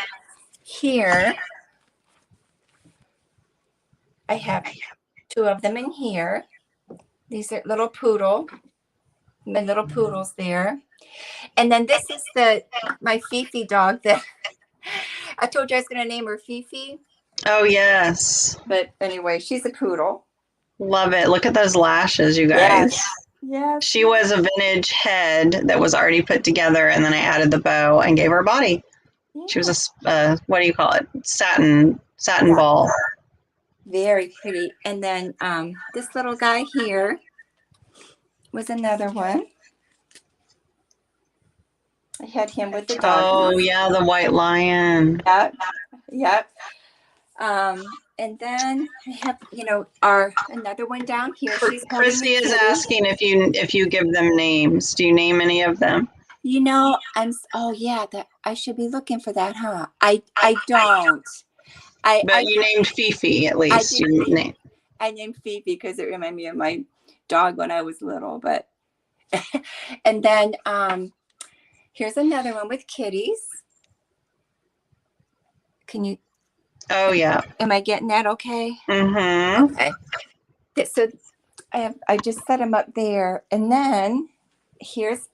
here, I have two of them in here. These are little my little poodles there. And then this is my Fifi dog that I told you I was going to name her Fifi. Oh, yes. But anyway, she's a poodle. Love it. Look at those lashes, you guys. Yes. She was a vintage head that was already put together, and then I added the bow and gave her a body. She was a what do you call it? Satin ball. Very pretty. And then this little guy here was another one. I had him with the dog. Oh yeah, the white lion. Yep. And then I have, another one down here. She's Christy is asking if you give them names. Do you name any of them? I should be looking for that, huh? I don't. But you named Fifi at least. I named Fifi because it reminded me of my dog when I was little. But and then here's another one with kitties. Can you? Oh yeah. Am I getting that okay? Mm-hmm. Okay. So I just set them up there, and then here's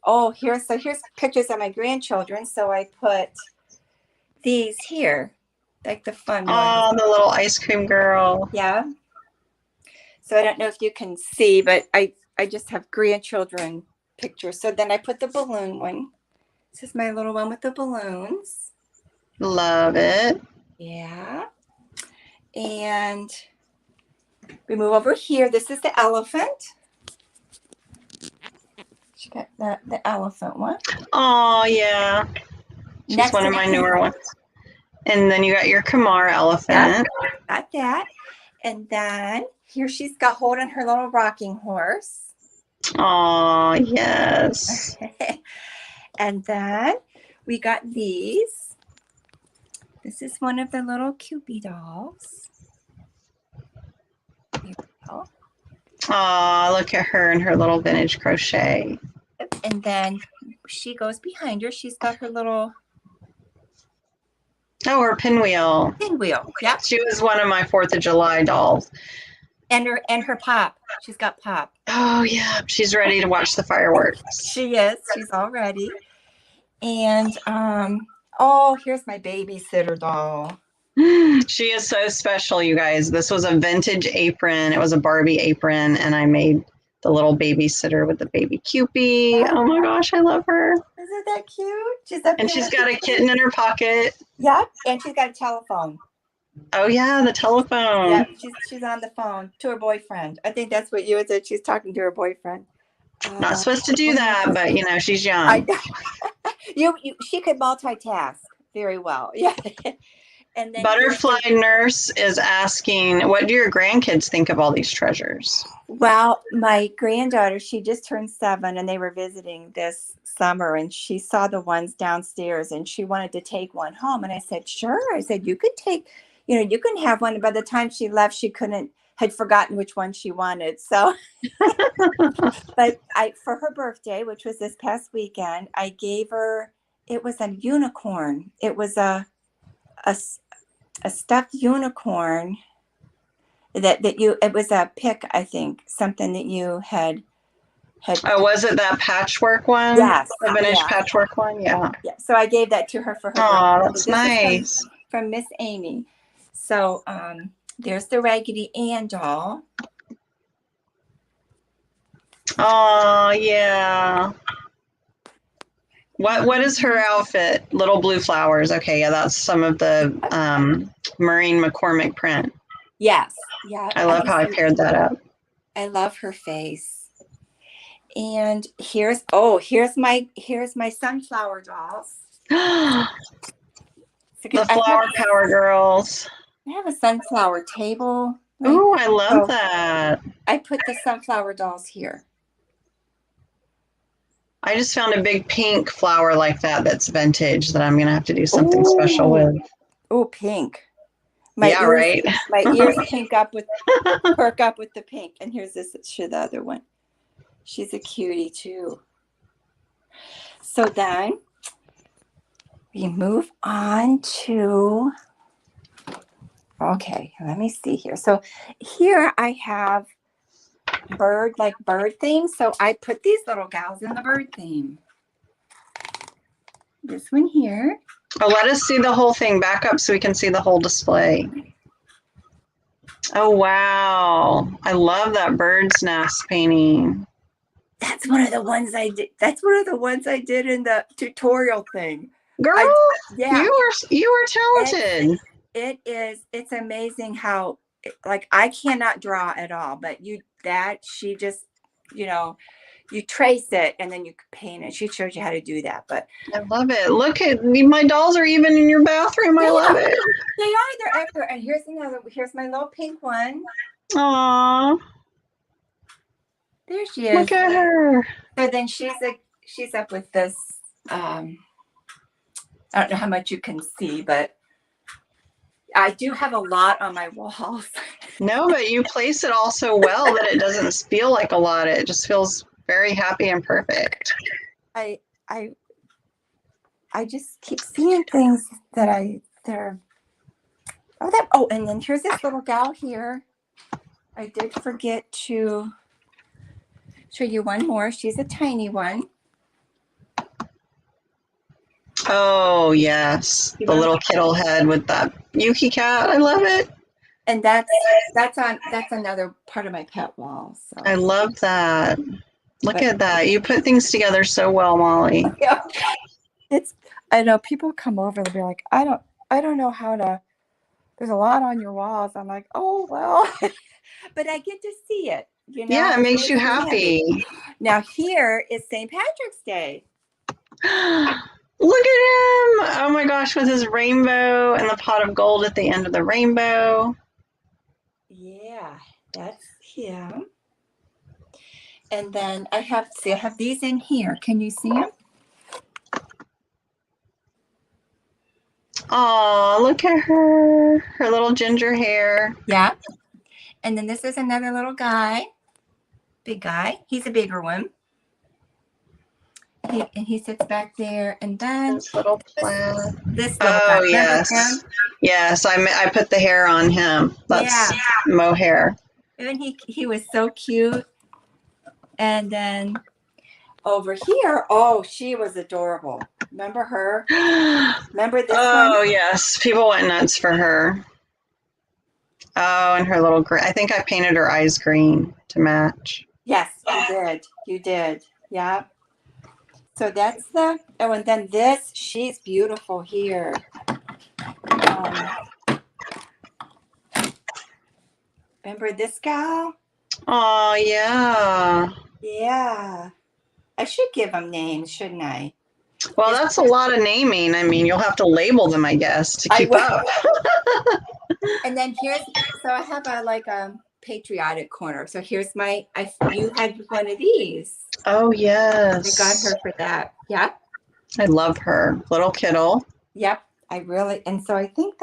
pictures of my grandchildren. So I put these here, like the fun ones. Oh, the little ice cream girl. Yeah. So I don't know if you can see, but I just have grandchildren pictures. So then I put the balloon one. This is my little one with the balloons. Love it. Yeah. And we move over here. This is the elephant. She got the elephant one. Oh, yeah. She's one of my newer ones. And then you got your Kamar elephant. Got that. And then here she's got holding her little rocking horse. Oh, yes. And then we got these. This is one of the little Cupid dolls. Here we go. Oh, look at her and her little vintage crochet. And then she goes behind her. She's got her little... Oh, her pinwheel. Pinwheel, yep. She was one of my 4th of July dolls. And her Pop. She's got Pop. Oh, yeah. She's ready to watch the fireworks. She is. She's all ready. And, here's my Babysitter Doll. She is so special, you guys. This was a vintage apron. It was a Barbie apron, and I made the little babysitter with the baby Cupid. Oh my gosh, I love her. Isn't that cute? She's got a kitten in her pocket. Yep, and she's got a telephone. Oh yeah, the telephone. Yep, she's on the phone to her boyfriend. I think that's what you had said. She's talking to her boyfriend. Not supposed to do that, but she's young. She could multitask very well. Yeah. And then Butterfly Nurse is asking, what do your grandkids think of all these treasures? Well, my granddaughter, she just turned 7, and they were visiting this summer, and she saw the ones downstairs, and she wanted to take one home. And I said, sure. I said, you could take, you can have one. And by the time she left, she had forgotten which one she wanted. So, but for her birthday, which was this past weekend, I gave her, it was a unicorn. It was a stuffed unicorn it was a pick, I think, something that you had. Oh, was it that patchwork one? Yes. The vintage patchwork one? Yeah. Yeah. So I gave that to her for her birthday. Oh, that's nice. From Miss Amy. So there's the Raggedy Ann doll. Oh, yeah. What is her outfit? Little blue flowers. Okay, yeah, that's some of the Maureen McCormick print. Yes. Yeah. I love how I paired that up. I love her face. And here's my sunflower dolls. The flower power girls. I have a sunflower table. Ooh, I love that. I put the sunflower dolls here. I just found a big pink flower like that's vintage that I'm going to have to do something special with. Oh, pink. Right. My ears perk up with the pink. And here's the other one. She's a cutie too. So then we move on to, okay, let me see here. So here I have bird theme. So I put these little gals in the bird theme. This one here. Oh, let us see the whole thing. Back up so we can see the whole display. Oh, wow. I love that bird's nest painting. That's one of the ones I did. That's one of the ones I did in the tutorial thing. Girl, Yeah, you were talented. it's amazing how, like, I cannot draw at all, but she just, you know, you trace it and then you paint it. She shows you how to do that. But I love it. Look at my dolls are even in your bathroom. I love it. they're everywhere. And here's my little pink one. Aww. There she is. Look at her. So then she's up with this. I don't know how much you can see, but I do have a lot on my walls. No, but you place it all so well that it doesn't feel like a lot. It just feels very happy and perfect. I just keep seeing things and then here's this little gal here. I did forget to show you one more. She's a tiny one. Oh, yes. The little kittle head with that Yuki cat. I love it. And that's another part of my pet wall. So I love that. Look at that. You put things together so well, Molly. Yeah. I know people come over, they'll be like, I don't know how to, there's a lot on your walls. I'm like, oh, well, but I get to see it, you know? Yeah, it makes you happy. Now here is St. Patrick's Day. Look at him. Oh my gosh, with his rainbow and the pot of gold at the end of the rainbow. Yeah, that's him. And then I have these in here. Can you see them? Oh, look at her. Her little ginger hair. Yeah. And then this is another little guy. Big guy. He's a bigger one. He sits back there. And then This little plaid. This little guy. Yes. Yes, I put the hair on him. That's mohair. And then he was so cute. And then over here, she was adorable. Remember her? Remember this one? Oh, yes. People went nuts for her. Oh, and her little green. I think I painted her eyes green to match. Yes, you did. You did. Yeah. So that's and then this, she's beautiful here. Remember this gal? Oh, yeah. Yeah. I should give them names, shouldn't I? Well, that's a lot of naming. I mean, you'll have to label them, I guess, to keep up. And then I have a patriotic corner. So here's you had one of these. Oh, yes. I got her for that. Yeah. I love her. Little kiddo. Yep. And so I think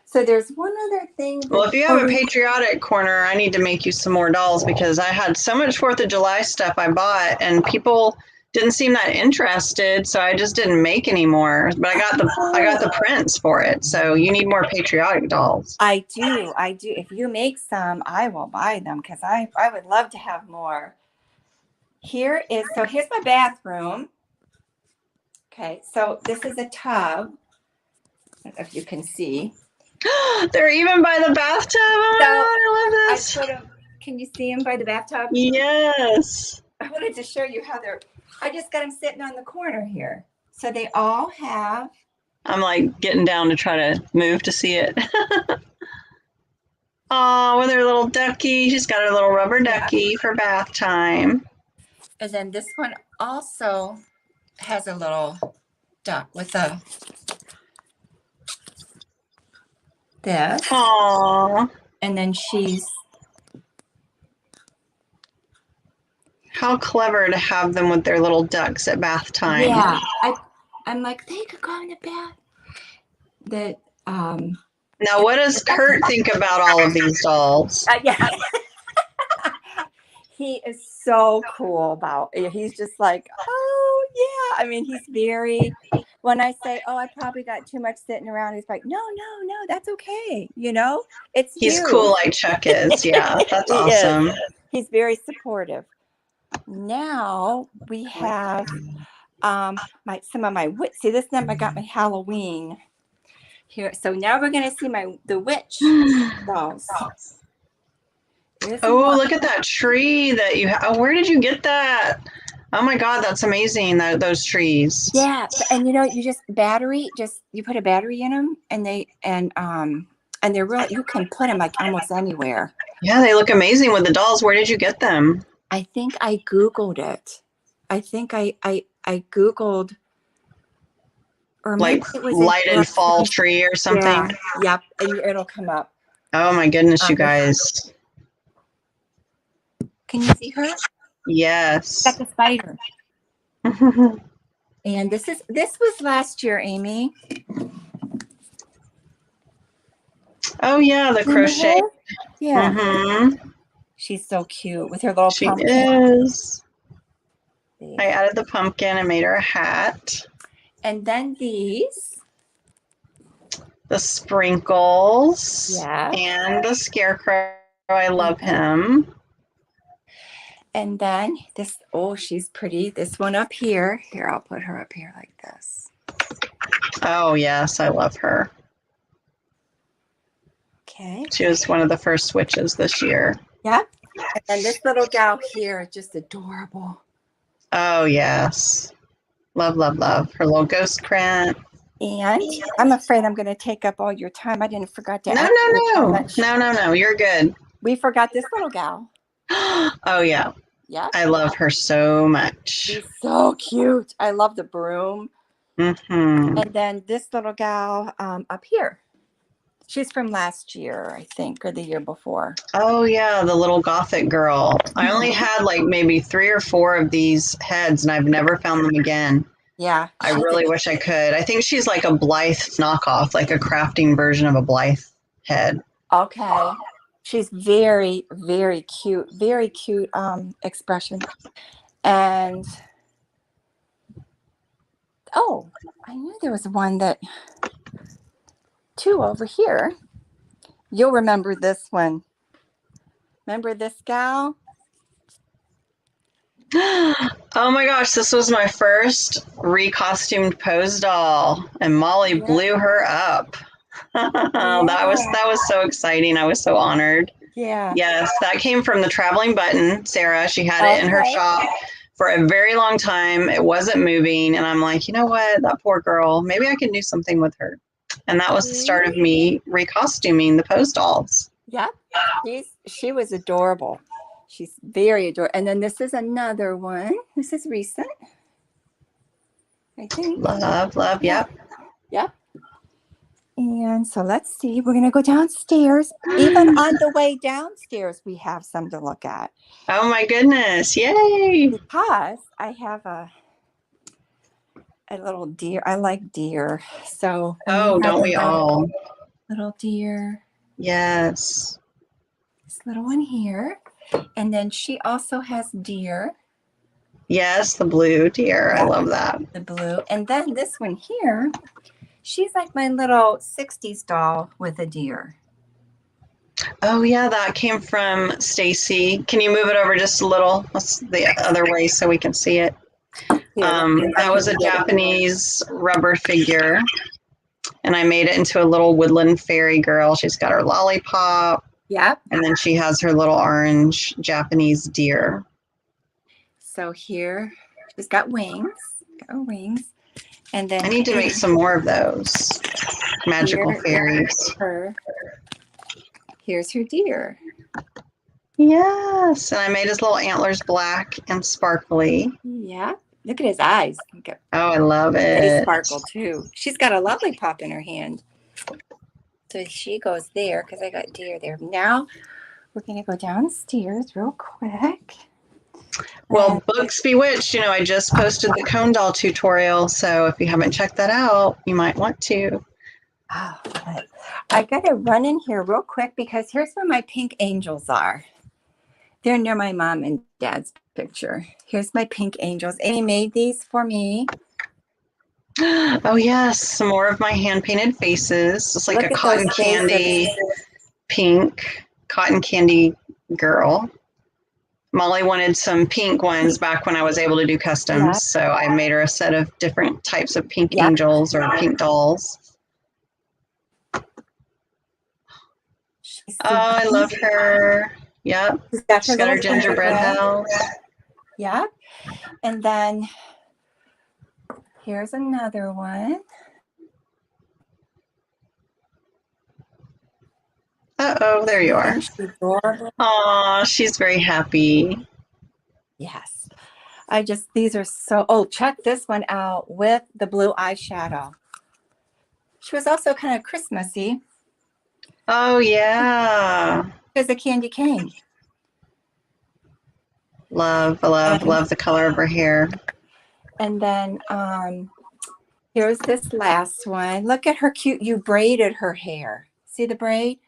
so there's one other thing. Well, if you have a patriotic corner, I need to make you some more dolls because I had so much 4th of July stuff I bought and people didn't seem that interested, so I just didn't make any more. But I got the prints for it. So you need more patriotic dolls. I do. If you make some, I will buy them because I would love to have more. Here's my bathroom. Okay, so this is a tub. I don't know if you can see. They're even by the bathtub. Oh my God, I love this. Can you see them by the bathtub? Yes. I wanted to show you how I just got them sitting on the corner here. So they all have. I'm like getting down to try to move to see it. Oh, with her little ducky. She's got her little rubber ducky for bath time. And then this one also has a little duck with this. Aww. And then how clever to have them with their little ducks at bath time. Yeah. I'm like, they could go in the bath. Now, what does Kurt think about all of these dolls? Yeah. He is so cool he's just like, oh, yeah. I mean, he's when I say, I probably got too much sitting around, he's like, no, that's okay. You know, he's cool like Chuck is. Yeah, that's awesome. He's very supportive. Now we have some of my see this time I got my Halloween here. So now we're gonna see the witch dolls. There's Oh, one. look at that tree that you have. Oh, where did you get that? Oh my God, that's amazing. Those trees. Yeah, and you you put a battery in them, and they're real. You can put them like almost anywhere. Yeah, they look amazing with the dolls. Where did you get them? I think I Googled it. I think I Googled, or maybe Like it was in lighted books fall because tree or yeah, something? yep, and it'll come up. Oh my goodness, you guys. Can you see her? Yes. Got the spider. And this was last year, Amy. Oh yeah, the Remember crochet. her? Yeah. Mm-hmm. She's so cute with her little She pumpkin. is. I There. added the pumpkin and made her a hat. And then these. The sprinkles. Yeah. And the scarecrow. I love him. And then this, oh, she's pretty. This one up here. Here, I'll put her up here like this. Oh yes, I love her. Okay. She was one of the first witches this year. Yeah. And then this little gal here, just adorable. Oh yes. Love, love, love. Her little ghost print. And I'm afraid I'm going to take up all your time. I didn't forget to No, ask you how no, no. much. No. You're good. We forgot this little gal. Oh yeah. Yeah. I love her so much. She's so cute. I love the broom. Mm-hmm. And then this little gal up here. She's from last year, I think, or the year before. Oh yeah, the little gothic girl. I only had like maybe 3 or 4 of these heads and I've never found them again. Yeah. I really wish I could. I think she's like a Blythe knockoff, like a crafting version of a Blythe head. Okay. She's very, very cute expression. And oh, I knew there was one two over here. You'll remember this one. Remember this gal? Oh my gosh, this was my first recostumed pose doll and Molly blew her up. That was so exciting. I was so honored. Yeah. Yes, that came from the traveling button, Sarah. She had it in her shop for a very long time. It wasn't moving and I'm like, you know what? That poor girl. Maybe I can do something with her. And that was the start of me recostuming the pose dolls. Yep. She was adorable. She's very adorable. And then this is another one. This is recent, I think. Love, love, yep. Yep. And so let's see. We're going to go downstairs. Even on the way downstairs, we have some to look at. Oh my goodness. Yay. Because I have a little deer. I like deer. So don't we all? Little deer. Yes. This little one here. And then she also has deer. Yes, the blue deer. I love that. The blue. And then this one here, she's like my little 60s doll with a deer. Oh yeah, that came from Stacy. Can you move it over just a little? That's the other way so we can see it. That was a Japanese rubber figure. And I made it into a little woodland fairy girl. She's got her lollipop. Yep. And then she has her little orange Japanese deer. So here, she's got wings. Got her wings. And then I need to make some more of those magical fairies. Here's her deer. Yes. And I made his little antlers black and sparkly. Yeah. Look at his eyes. Oh, I love it. They sparkle too. She's got a lollipop in her hand. So she goes there because I got deer there. Now we're going to go downstairs real quick. Well, Books Bewitched, I just posted the cone doll tutorial. So if you haven't checked that out, you might want to. Oh, I got to run in here real quick because here's where my pink angels are. They're near my mom and dad's picture. Here's my pink angels. Amy made these for me. Oh yes, some more of my hand-painted faces. It's like a cotton candy pink cotton candy girl. Molly wanted some pink ones back when I was able to do customs, so I made her a set of different types of pink angels or pink dolls. Oh, I love her. Yep. She's got She's got her little gingerbread house. Yeah. And then here's another one. Uh-oh, there you are. Isn't she adorable? Aw, she's very happy. Yes. These are so, oh, check this one out with the blue eyeshadow. She was also kind of Christmassy Oh, yeah. because the candy cane. Love the color of her hair. And then here's this last one. Look at her cute, you braided her hair. See the braid?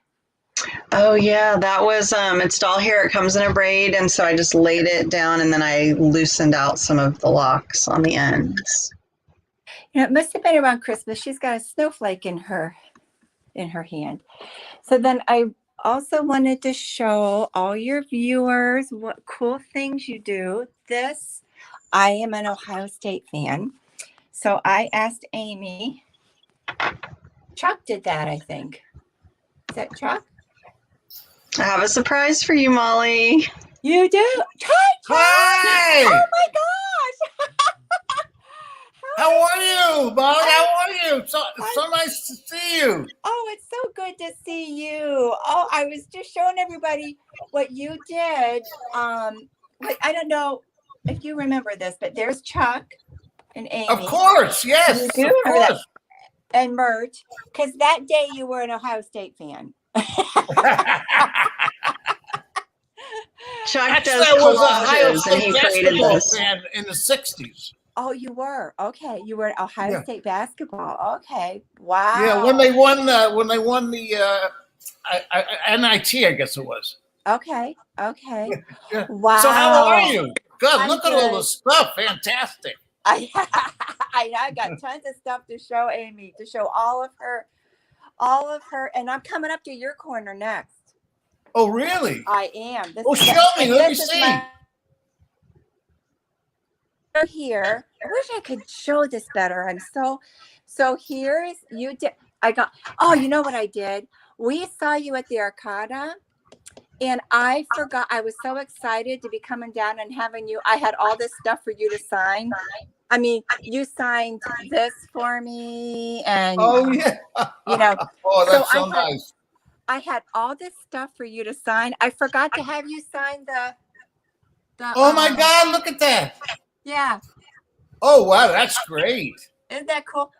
Oh, yeah, that was, it's doll hair. It comes in a braid, and so I just laid it down, and then I loosened out some of the locks on the ends. You know, it must have been around Christmas. She's got a snowflake in her hand. So then I also wanted to show all your viewers what cool things you do. I am an Ohio State fan. So I asked Amy. Chuck did that, I think. Is that Chuck? I have a surprise for you, Molly. You do? Chuck! Hi! Oh my gosh! How are you, Molly? How are you? So nice to see you. Oh, it's so good to see you. Oh, I was just showing everybody what you did. I don't know if you remember this, but there's Chuck and Amy. Of course, yes. You do of remember course. that. And Mert, because that day you were an Ohio State fan. Chuck Actually, does I was a Ohio collages, and State he created basketball this. fan in the 60s. Oh, you were? Okay. You were at Ohio State basketball. Okay. Wow. Yeah, when they won the NIT, I guess it was. Okay. Yeah. Wow. So how are you? Good. I'm Look at all good. the stuff. Fantastic. I got tons of stuff to show Amy, to show all of her, and I'm coming up to your corner next. Oh, really? I am. Show me. Let me see. Here. I wish I could show this better. So here's you did. Oh, you know what I did? We saw you at the Arcada, and I forgot. I was so excited to be coming down and having you. I had all this stuff for you to sign. I mean, you signed this for me, and Oh, yeah. you know. Oh, that's so nice. I had all this stuff for you to sign. I forgot to have you sign the Oh my God! Look at that. Yeah. Oh wow, that's great. Isn't that cool?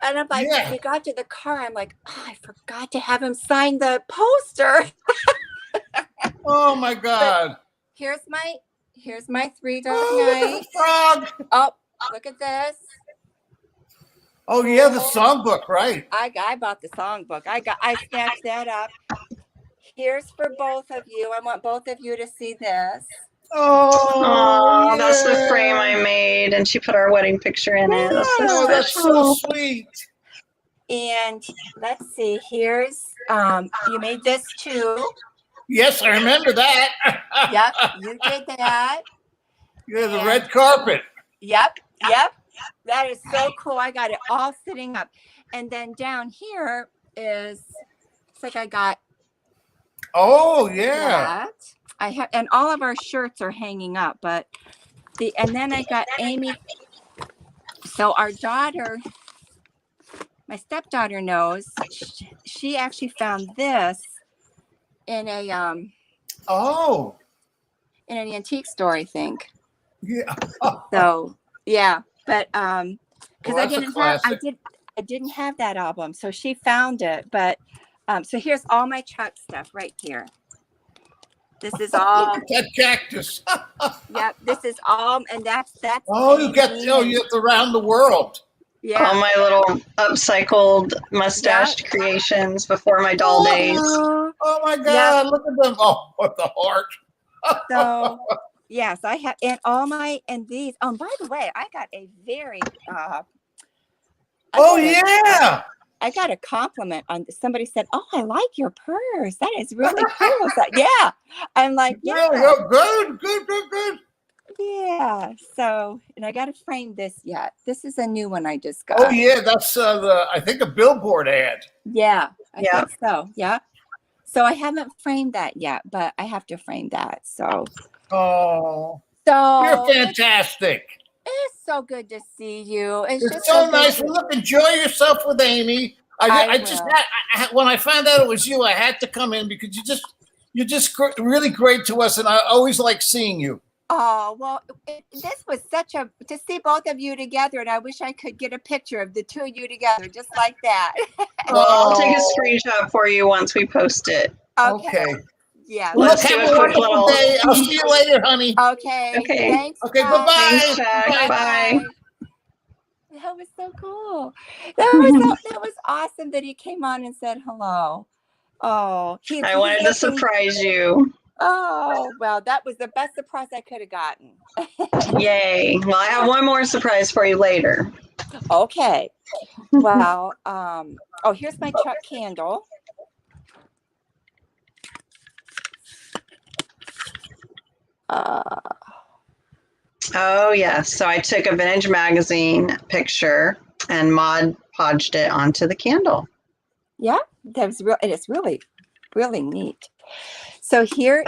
And I'm like, when we got to the car, I'm like, oh, I forgot to have him sign the poster. Oh my God. But here's my $3 night. Frog. Oh, look at this. Oh yeah, the songbook, right? I bought the songbook. I snatched that up. Here's for both of you. I want both of you to see this. Oh, that's the frame I made, and she put our wedding picture in it. That's so special. That's so sweet. And let's see, here's you made this too. Yes, I remember that. Yep, you did that. Yeah, the red carpet. Yep. That is so cool. I got it all sitting up. And then down here it's like I got. Oh yeah. That. I have, and all of our shirts are hanging up, and then I got Amy. So our daughter, my stepdaughter knows, she actually found this in a in an antique store, I think. Yeah. So yeah, but because I didn't have that album, so she found it. But so here's all my Chuck stuff right here. This is all. Look at that cactus. Yep, this is all, and that's. Oh, you have around the world. Yeah. All my little upcycled mustached creations before my doll days. Oh my God! Look at them! Oh, what the heart! So yes, I have, and these. Oh, by the way, I got a very. I got a compliment on somebody said, "Oh, I like your purse. That is really cool." So, yeah, I'm like, yeah, good. Yeah. So, and I got to frame this yet. This is a new one I just got. Oh yeah, that's I think a billboard ad. Yeah, I think so. Yeah. So I haven't framed that yet, but I have to frame that. So Oh, so you're fantastic. it's so good to see you. It's It's just so so good nice. to, Well, look, enjoy yourself with Amy. I I just will. when I found out it was you, I had to come in because you're just really great to us, and I always like seeing you. Oh, well, this was such a, to see both of you together, and I wish I could get a picture of the two of you together, just like that. Well, I'll take a Oh, screenshot for you once we post it. okay. Yeah. Well, look, Let's do have a a quick wonderful little. day. I'll see you later, honey. Okay. Okay. Thanks. Okay, Chuck. Thanks, bye-bye. Chuck. Bye. Bye. That was so cool. That was awesome that he came on and said hello. Oh, I wanted to surprise you. Oh, well, that was the best surprise I could have gotten. Yay. Well, I have one more surprise for you later. Okay. Well, oh, here's my Chuck candle. Oh, yes. So I took a vintage magazine picture and Mod podged it onto the candle. Yeah, that was real. It is really, really neat. So here's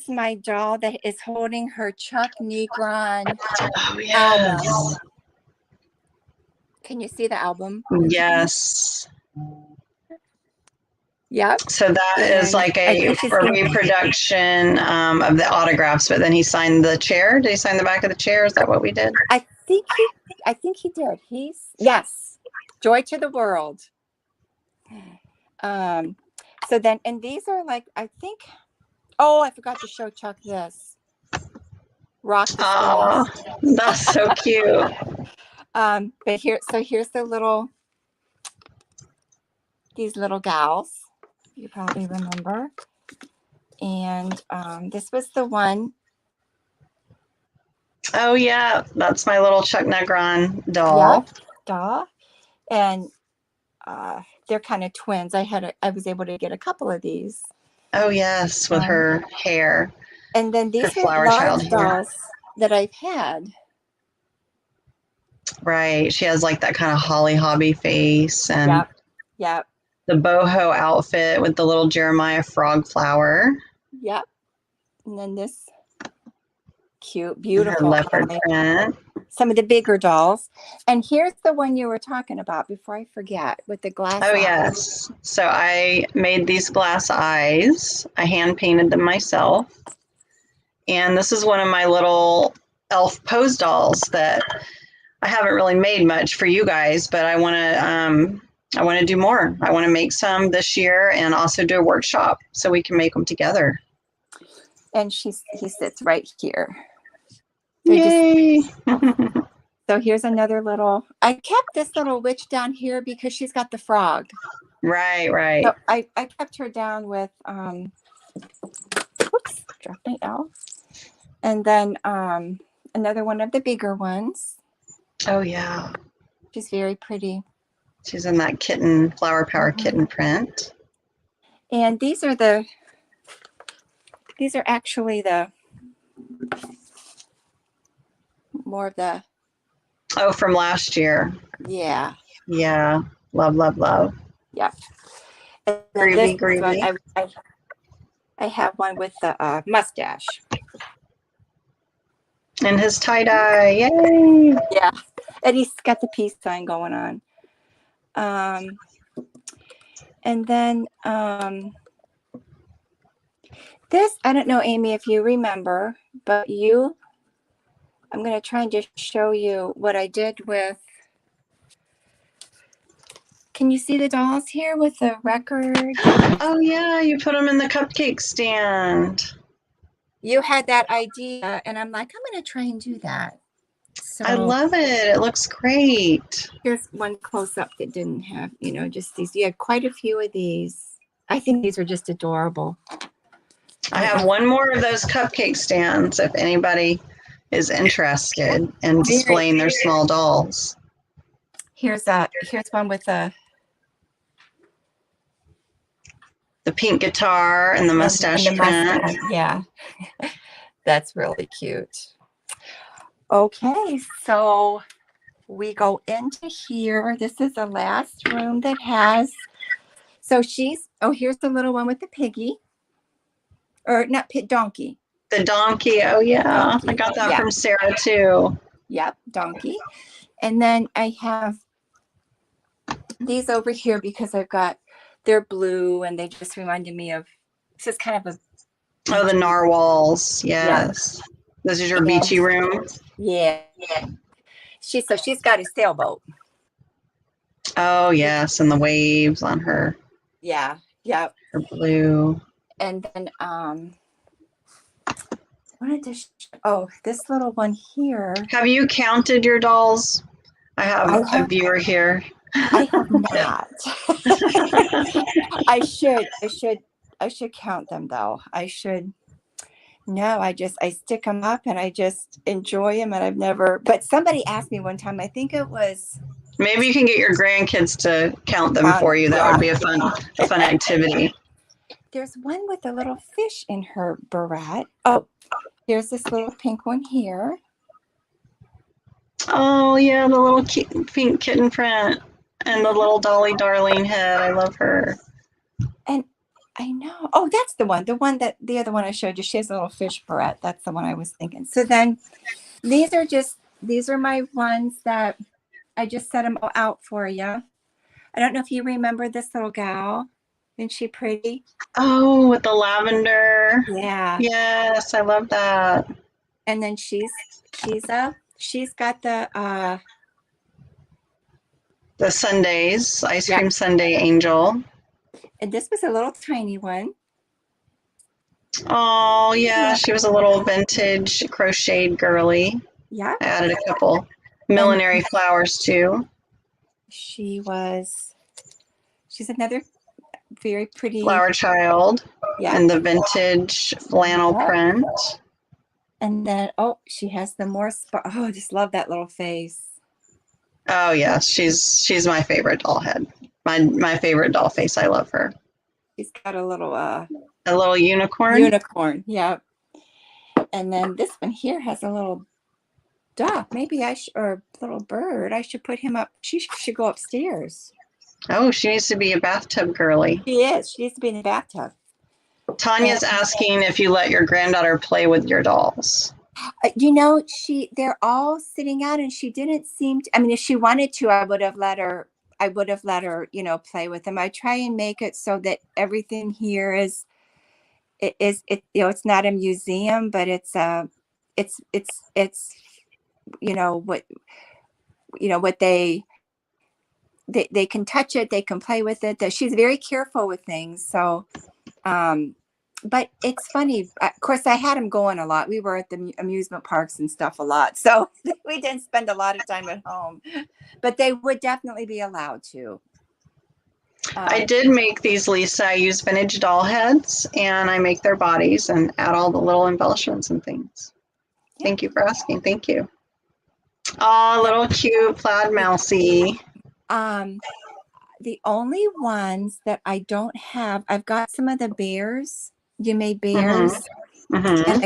my doll that is holding her Chuck Negron Oh, yes. album. Can you see the album? Yes. Yep. So that is And like I a think she's gonna- reproduction of the autographs, but then he signed the chair. Did he sign the back of the chair? Is that what we did? I think he did. Yes. Joy to the world. So then, and these are like, I think, oh, I forgot to show Chuck this. Rock the Oh, Stars. that's so cute. But here's these little gals. You probably remember. And this was the one. Oh, yeah. That's my little Chuck Negron doll. Yep, doll. And they're kind of twins. I was able to get a couple of these. Oh, yes, with her hair. And then these Her are flower child large hair. dolls that I've had. Right. She has like that kind of Holly Hobby face and Yep. the boho outfit with the little Jeremiah frog flower. Yep. And then this cute, And beautiful her leopard eye. print. Some of the bigger dolls. And here's the one you were talking about before I forget, with the glass Oh, eyes. yes. So I made these glass eyes. I hand painted them myself. And this is one of my little elf pose dolls that I haven't really made much for you guys, but I want to do more. I want to make some this year and also do a workshop so we can make them together. And he sits right here. Yay! So here's another little, I kept this little witch down here because she's got the frog. Right. So I kept her down with, whoops, dropped my L. And then another one of the bigger ones. Oh, yeah. She's very pretty. She's in that kitten, Flower Power kitten print. And these are actually more of the. Oh, from last year. Yeah. Yeah. Love. Yeah. And then this Groovy. one, I have one with the mustache. And his tie-dye. Yay! Yeah. And he's got the peace sign going on. And then this, I don't know, Amy, if you remember, but I'm going to try and just show you what I did with. Can you see the dolls here with the record? Oh, yeah, you put them in the cupcake stand. You had that idea, and I'm like, I'm going to try and do that. So I love it. It looks great. here's one close up that didn't have, just these. You had quite a few of these. I think these are just adorable. I have one more of those cupcake stands if anybody is interested in displaying their small dolls. Here's one with the pink guitar and the mustache print. Yeah, that's really cute. Okay, so we go into here. This is the last room that has So here's the little one with the piggy. Or not donkey. The donkey. Oh, yeah. Donkey. I got that from Sarah, too. Yep, donkey. And then I have these over here because they're blue and they just reminded me of, this is kind of a. Oh, the narwhals. Yes. Yeah. This is your beachy room? Yeah. She's got a sailboat. Oh, yes. And the waves on her. Yeah. Yep. Her blue. And then, this little one here. Have you counted your dolls? I have a viewer here. I have not. I should count them though. I stick them up and I just enjoy them, and but somebody asked me one time, I think it was. Maybe you can get your grandkids to count them for you. That would be a fun activity. There's one with a little fish in her barrette. Oh, here's this little pink one here. Oh, yeah, the little pink kitten print and the little Dolly Darling head. I love her. And I know. Oh, that's the one that the other one I showed you. She has a little fish barrette. That's the one I was thinking. So then these are my ones that I just set them all out for you. I don't know if you remember this little gal. Isn't she pretty? Oh, with the lavender. Yeah. Yes, I love that. And then she's got the sundaes, ice cream sundae angel. And this was a little tiny one. Oh, yeah, she was a little vintage crocheted girly. Yeah. I added a couple millinery flowers too. She's another very pretty flower child. Yeah. And the vintage flannel print. And then she has the more I just love that little face. Oh yeah, she's my favorite doll head. My favorite doll face. I love her. She's got a little unicorn. Unicorn, yeah. And then this one here has a little duck. Maybe or little bird. I should put him up. She should go upstairs. Oh, she needs to be a bathtub girly. She is. She needs to be in the bathtub. Tanya's asking if you let your granddaughter play with your dolls. They're all sitting out, and she didn't seem to. I mean, if she wanted to, I would have let her, play with them. I try and make it so that everything here is it's not a museum, but it's what they can touch it, they can play with it. She's very careful with things. So, but it's funny. Of course, I had them going a lot. We were at the amusement parks and stuff a lot. So we didn't spend a lot of time at home, but they would definitely be allowed to. I did make these, Lisa. I use vintage doll heads and I make their bodies and add all the little embellishments and things. Yeah. Thank you for asking. Thank you. Oh, little cute plaid mousy. The only ones that I don't have, I've got some of the bears. You made bears. Mm-hmm. And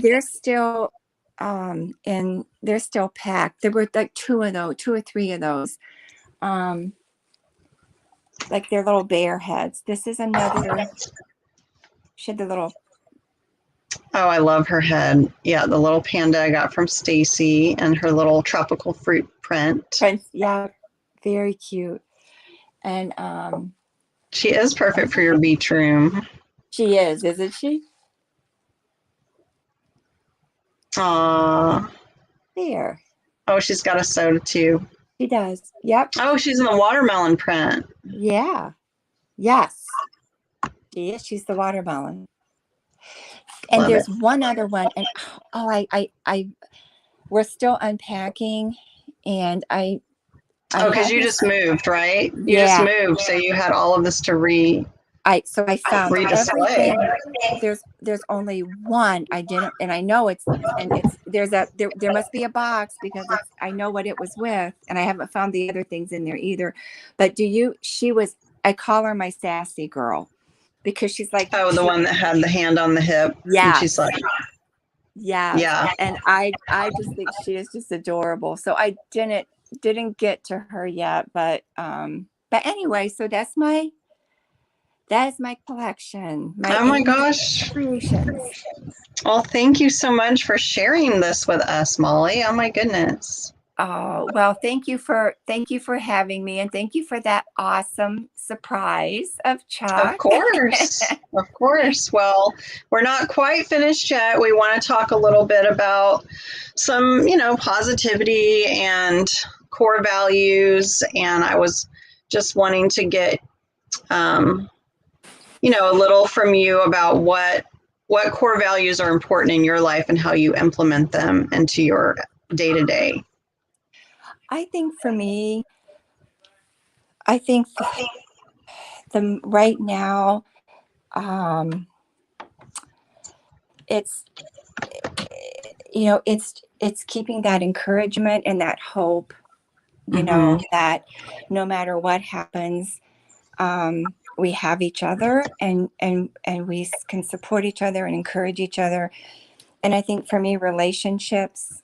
they're still and they're still packed. There were like two or three of those. Like their little bear heads. This is another. She had the little. Oh, I love her head. Yeah, the little panda I got from Stacy and her little tropical fruit print. Yeah, very cute. And she is perfect for your beach room. She is, isn't she? Aww. There. Oh, she's got a soda too. She does. Yep. Oh, she's in the watermelon print. Yeah. Yes. She is. She's the watermelon. And there's one other one. And we're still unpacking, and because you just moved, right? You just moved, so you had all of this to I found everything. There's only one I didn't, and I know there must be a box because I know what it was with, and I haven't found the other things in there either. But I call her my sassy girl because she's like, oh, the one that had the hand on the hip. Yeah. She's like, yeah. And I just think she is just adorable. So I didn't get to her yet, but anyway, so that's my That is my collection. Oh my gosh. Creations. Well, thank you so much for sharing this with us, Molly. Oh my goodness. Oh, well, thank you for having me, and thank you for that awesome surprise of Chuck. Of course. Of course. Well, we're not quite finished yet. We want to talk a little bit about some, positivity and core values. And I was just wanting to get, a little from you about what core values are important in your life and how you implement them into your day to day. I think for me, the right now, it's it's keeping that encouragement and that hope, that no matter what happens, we have each other, and we can support each other and encourage each other. And I think for me, relationships,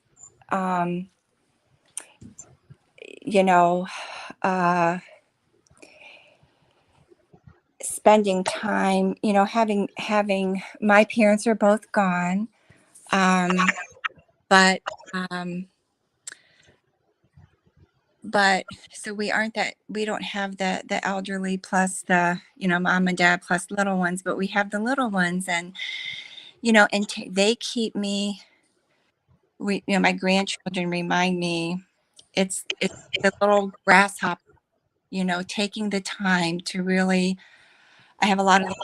spending time, having my parents are both gone, but so we don't have the elderly plus the mom and dad plus little ones, but we have the little ones, and they keep me. My grandchildren remind me, it's the little grasshopper, taking the time to really. I have a lot of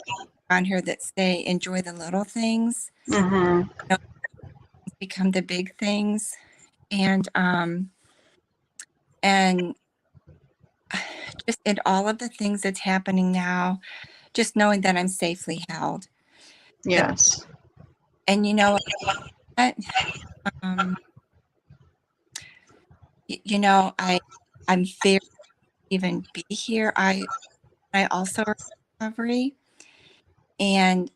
around here that say enjoy the little things, become the big things, and just in all of the things that's happening now, just knowing that I'm safely held. Yes. And what? I'm very even be here. I also are in recovery, and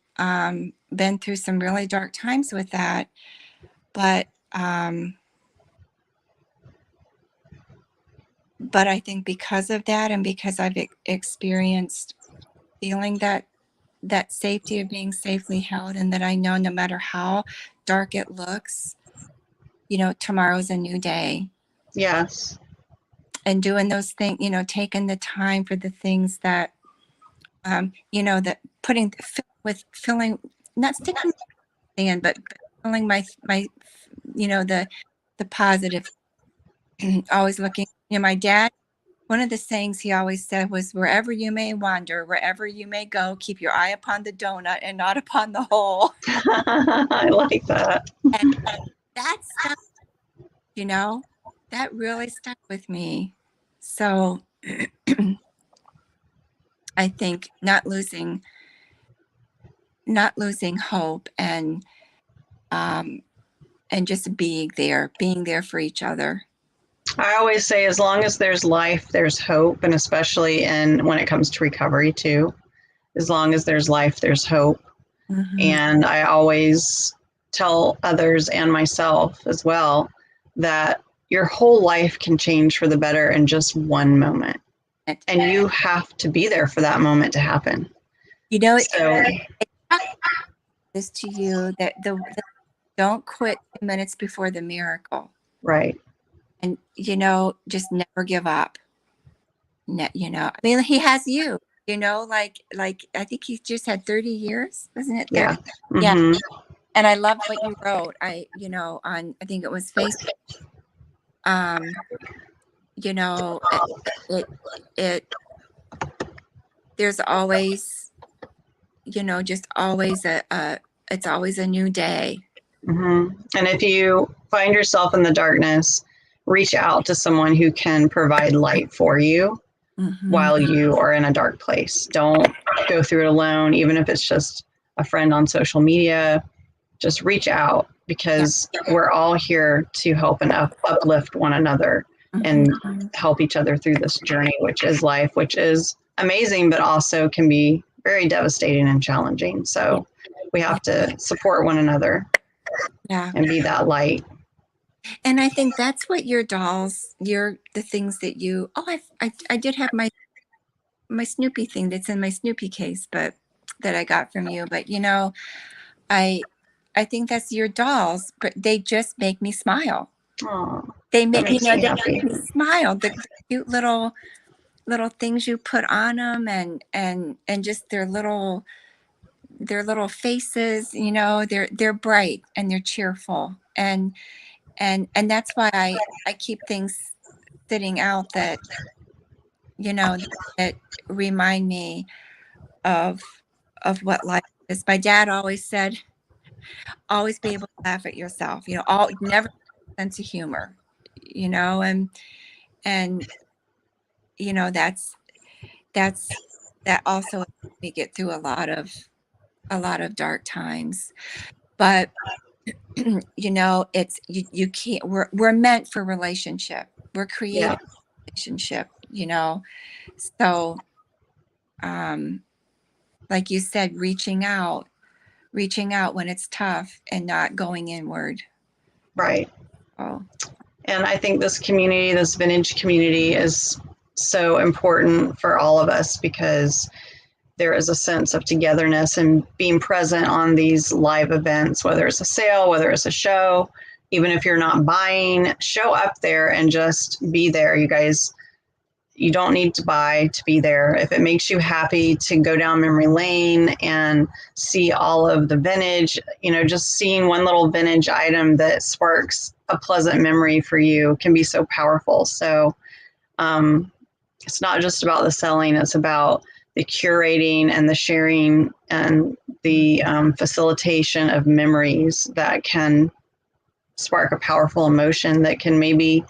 been through some really dark times with that. But I think because of that, and because I've experienced feeling that safety of being safely held, and that I know no matter how dark it looks, tomorrow's a new day. Yes. And doing those things, taking the time for the things that, that filling, not sticking in, but filling my, the positive, always looking, my dad, one of the sayings he always said was, wherever you may wander, wherever you may go, keep your eye upon the donut and not upon the hole. I like that. And that stuff, that really stuck with me. So I think not losing hope, and just being there for each other. I always say, as long as there's life, there's hope, and especially when it comes to recovery too. As long as there's life, there's hope. And I always tell others and myself as well that your whole life can change for the better in just one moment. And you have to be there for that moment to happen. This to you that the don't quit 2 minutes before the miracle. Right. And, just never give up. I mean, he has you, like I think he just had 30 years, wasn't it? 30? Yeah. Yeah. And I love what you wrote. On, I think it was Facebook. There's always, just always it's always a new day. And if you find yourself in the darkness, reach out to someone who can provide light for you while you are in a dark place. Don't go through it alone, even if it's just a friend on social media. Just reach out, because we're all here to help and uplift one another and help each other through this journey, which is life, which is amazing, but also can be very devastating and challenging. So we have to support one another and be that light. And I think that's what your dolls, the things that you, I did have my my Snoopy thing that's in my Snoopy case, but that I got from you. But you know, I think that's your dolls, but they just make me smile. Oh, They make makes me they happy. make me smile. The cute little things you put on them, and just their little faces. You know, they're bright and they're cheerful, and that's why I keep things sitting out that, you know, that remind me of what life is. My dad always said, always be able to laugh at yourself. You know, all never sense of humor. You know, and you know that's that also helped me get through a lot of dark times. But you know, it's you can't. We're meant for relationship. We're Yeah. created for relationship. You know, so like you said, reaching out when it's tough and not going inward. Right. Oh, And I think this community, this vintage community, is so important for all of us because there is a sense of togetherness and being present on these live events, whether it's a sale, whether it's a show, even if you're not buying, show up there and just be there. You guys, you don't need to buy to be there. If it makes you happy to go down memory lane and see all of the vintage, you know, just seeing one little vintage item that sparks a pleasant memory for you can be so powerful. So it's not just about the selling, it's about the curating and the sharing and the facilitation of memories that can spark a powerful emotion that can maybe,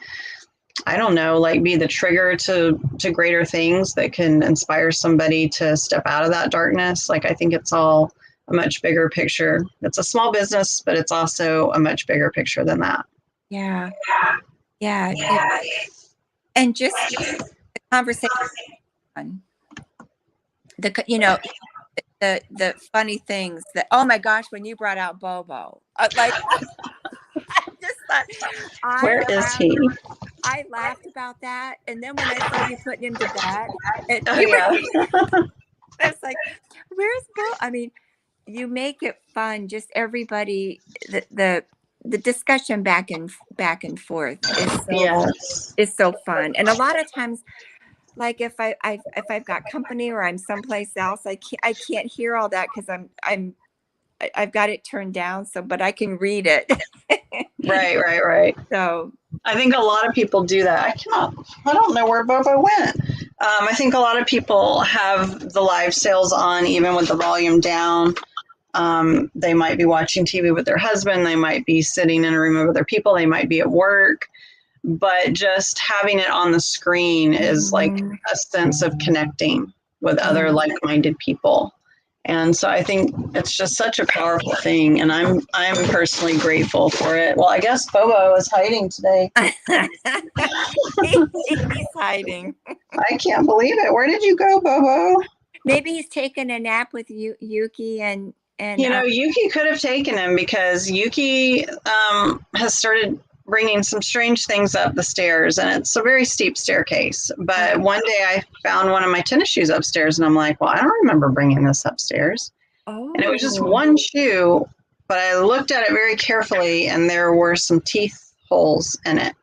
I don't know, like be the trigger to greater things that can inspire somebody to step out of that darkness. Like, I think it's all a much bigger picture. It's a small business, but it's also a much bigger picture than that. yeah, yeah. And just the conversation, you know, the funny things that, oh my gosh, when you brought out Bobo, like I just thought, Where is he? I laughed about that, and then when I saw you putting him to bed, Oh, yeah. I was like, "Where's Bo?" I mean, you make it fun. Just everybody, the discussion back and forth Yes. is so fun. And a lot of times, like if I've got company or I'm someplace else, I can't hear all that because I've got it turned down. So, but I can read it. Right. So I think a lot of people do that. I don't know where Bobo went. I think a lot of people have the live sales on, even with the volume down. They might be watching TV with their husband. They might be sitting in a room with other people. They might be at work. But just having it on the screen is like a sense of connecting with other like-minded people. And so I think it's just such a powerful thing, and I'm personally grateful for it. Well, I guess Bobo is hiding today. he's hiding. I can't believe it. Where did you go, Bobo? Maybe he's taking a nap with Yuki and You know, Yuki could have taken him because Yuki has started bringing some strange things up the stairs, and it's a very steep staircase. But one day I found one of my tennis shoes upstairs, and I'm like, well, I don't remember bringing this upstairs. Oh. And it was just one shoe, but I looked at it very carefully, and there were some teeth holes in it.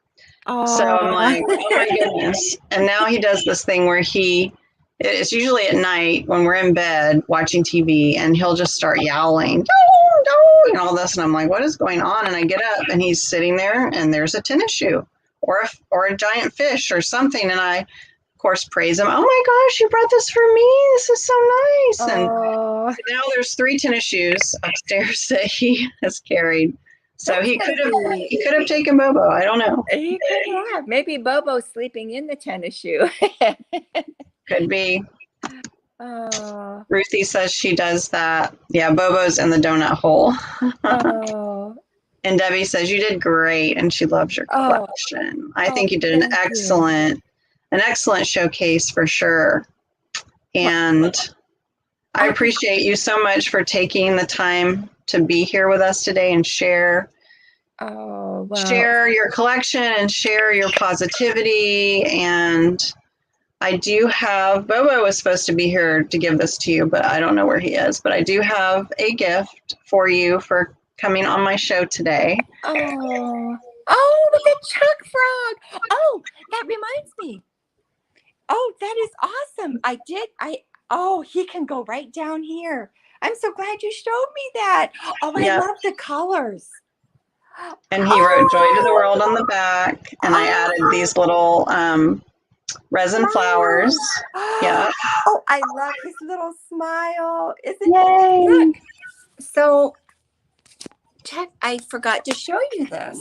Oh. So I'm like, oh my goodness. And now he does this thing where it's usually at night when we're in bed watching TV, and he'll just start yowling, and all this. And I'm like, what is going on? And I get up, and he's sitting there, and there's a tennis shoe or a giant fish or something. And I, of course, praise him. Oh my gosh, you brought this for me. This is so nice. And now there's 3 tennis shoes upstairs that he has carried. So he could have taken Bobo. I don't know. He could have. Maybe Bobo's sleeping in the tennis shoe. Could be. Oh. Ruthie says she does that. Yeah, Bobo's in the donut hole. Oh. And Debbie says you did great, and she loves your collection. I think you did an excellent showcase for sure. And I appreciate you so much for taking the time to be here with us today and share your collection and share your positivity. And I do have, Bobo was supposed to be here to give this to you, but I don't know where he is. But I do have a gift for you for coming on my show today. Oh, oh, look at Chuck Frog. Oh, that reminds me. Oh, that is awesome. Oh, he can go right down here. I'm so glad you showed me that. Oh, I Yep. love the colors. And he wrote Joy to the Oh, World on the back. And I added these little resin flowers. Yeah. Oh, I love his little smile. Isn't Yay. Look. So, check. I forgot to show you this.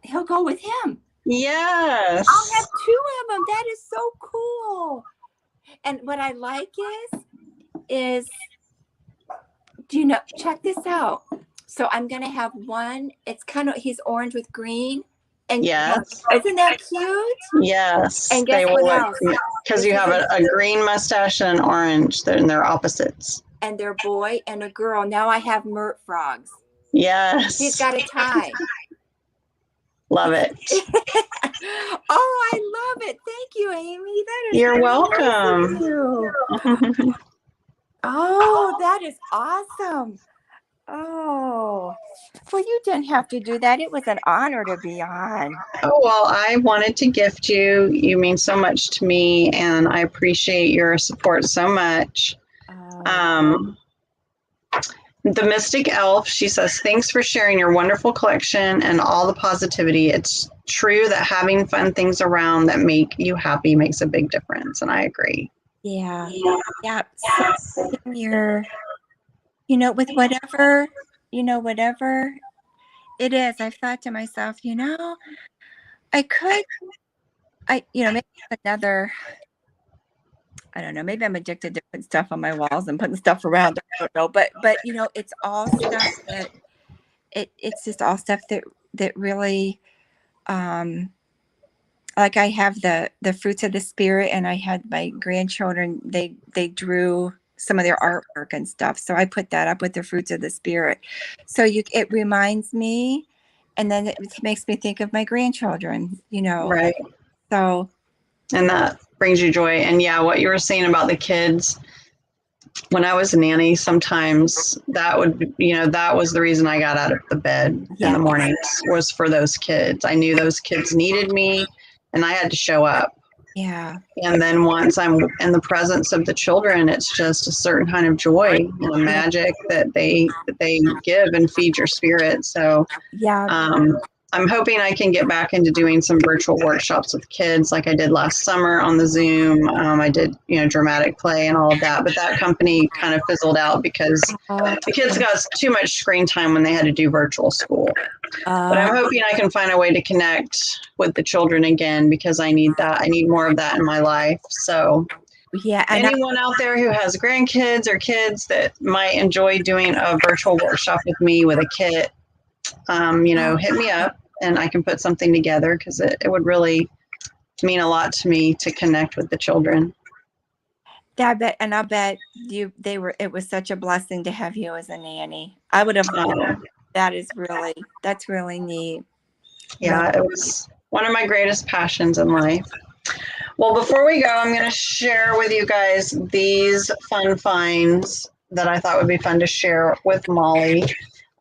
He'll go with him. Yes. I'll have two of them. That is so cool. And what I like is, do you know, check this out. So I'm going to have one. It's kind of, he's orange with green. And yes. Isn't that cute? Yes. And guess what else? Because you have a green mustache and an orange, and they're opposites. And they're a boy and a girl. Now I have Mert frogs. Yes. He's got a tie. Love it. Oh, I love it. Thank you, Amy. That is You're really welcome. nice of you. Oh, that is awesome. Oh, well, you didn't have to do that. It was an honor to be on. Oh, well, I wanted to gift you. You mean so much to me, and I appreciate your support so much. The Mystic Elf, she says, thanks for sharing your wonderful collection and all the positivity. It's true that having fun things around that make you happy makes a big difference, and I agree. Yeah. So you're, with whatever it is, I've thought to myself, maybe another, I don't know, maybe I'm addicted to putting stuff on my walls and putting stuff around. I don't know, but it's all stuff that it's just all stuff that really, like I have the fruits of the spirit, and I had my grandchildren, they drew some of their artwork and stuff. So I put that up with the fruits of the spirit. So it reminds me, and then it makes me think of my grandchildren, Right. So. And that brings you joy. And yeah, what you were saying about the kids, when I was a nanny, sometimes that was the reason I got out of the bed in the mornings, was for those kids. I knew those kids needed me, and I had to show up. Yeah. And then once I'm in the presence of the children, it's just a certain kind of joy and a magic that they give and feed your spirit. So I'm hoping I can get back into doing some virtual workshops with kids like I did last summer on the Zoom. I did, dramatic play and all of that, but that company kind of fizzled out because the kids got too much screen time when they had to do virtual school. But I'm hoping I can find a way to connect with the children again, because I need that. I need more of that in my life. So anyone out there who has grandkids or kids that might enjoy doing a virtual workshop with me with a kit, hit me up and I can put something together, because it would really mean a lot to me to connect with the children. I'll bet it was such a blessing to have you as a nanny. I would have, that's really neat. Yeah, it was one of my greatest passions in life. Well, before we go, I'm going to share with you guys these fun finds that I thought would be fun to share with Molly.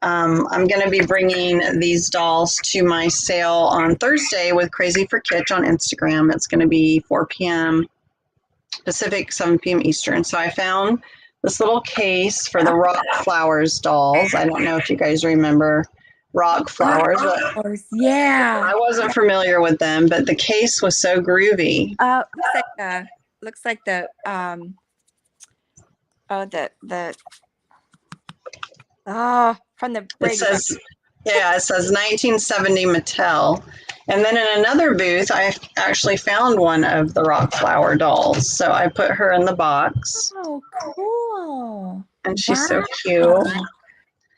I'm going to be bringing these dolls to my sale on Thursday with Crazy for Kitsch on Instagram. It's going to be 4 p.m. Pacific, 7 p.m. Eastern. So I found this little case for the Rock Flowers dolls. I don't know if you guys remember Rock Flowers. Yeah. I wasn't familiar with them, but the case was so groovy. Looks like the from the It says 1970 Mattel. And then in another booth, I actually found one of the Rock Flower dolls. So I put her in the box. Oh, cool. And she's so cute.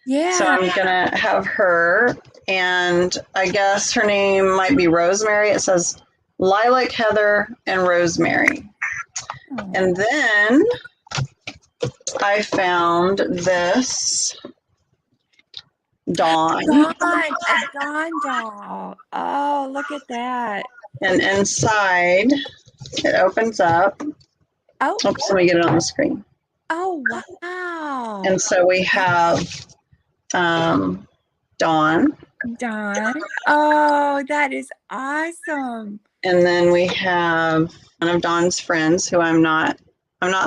Yeah. So I'm going to have her. And I guess her name might be Rosemary. It says Lilac, Heather, and Rosemary. Oh. And then I found this Dawn. A Dawn doll. Oh, look at that. And inside It opens up. Oh, Oops, let me get it on the screen. oh, wow. And so we have Dawn. Dawn. Oh, that is awesome. And then we have one of Dawn's friends who I'm not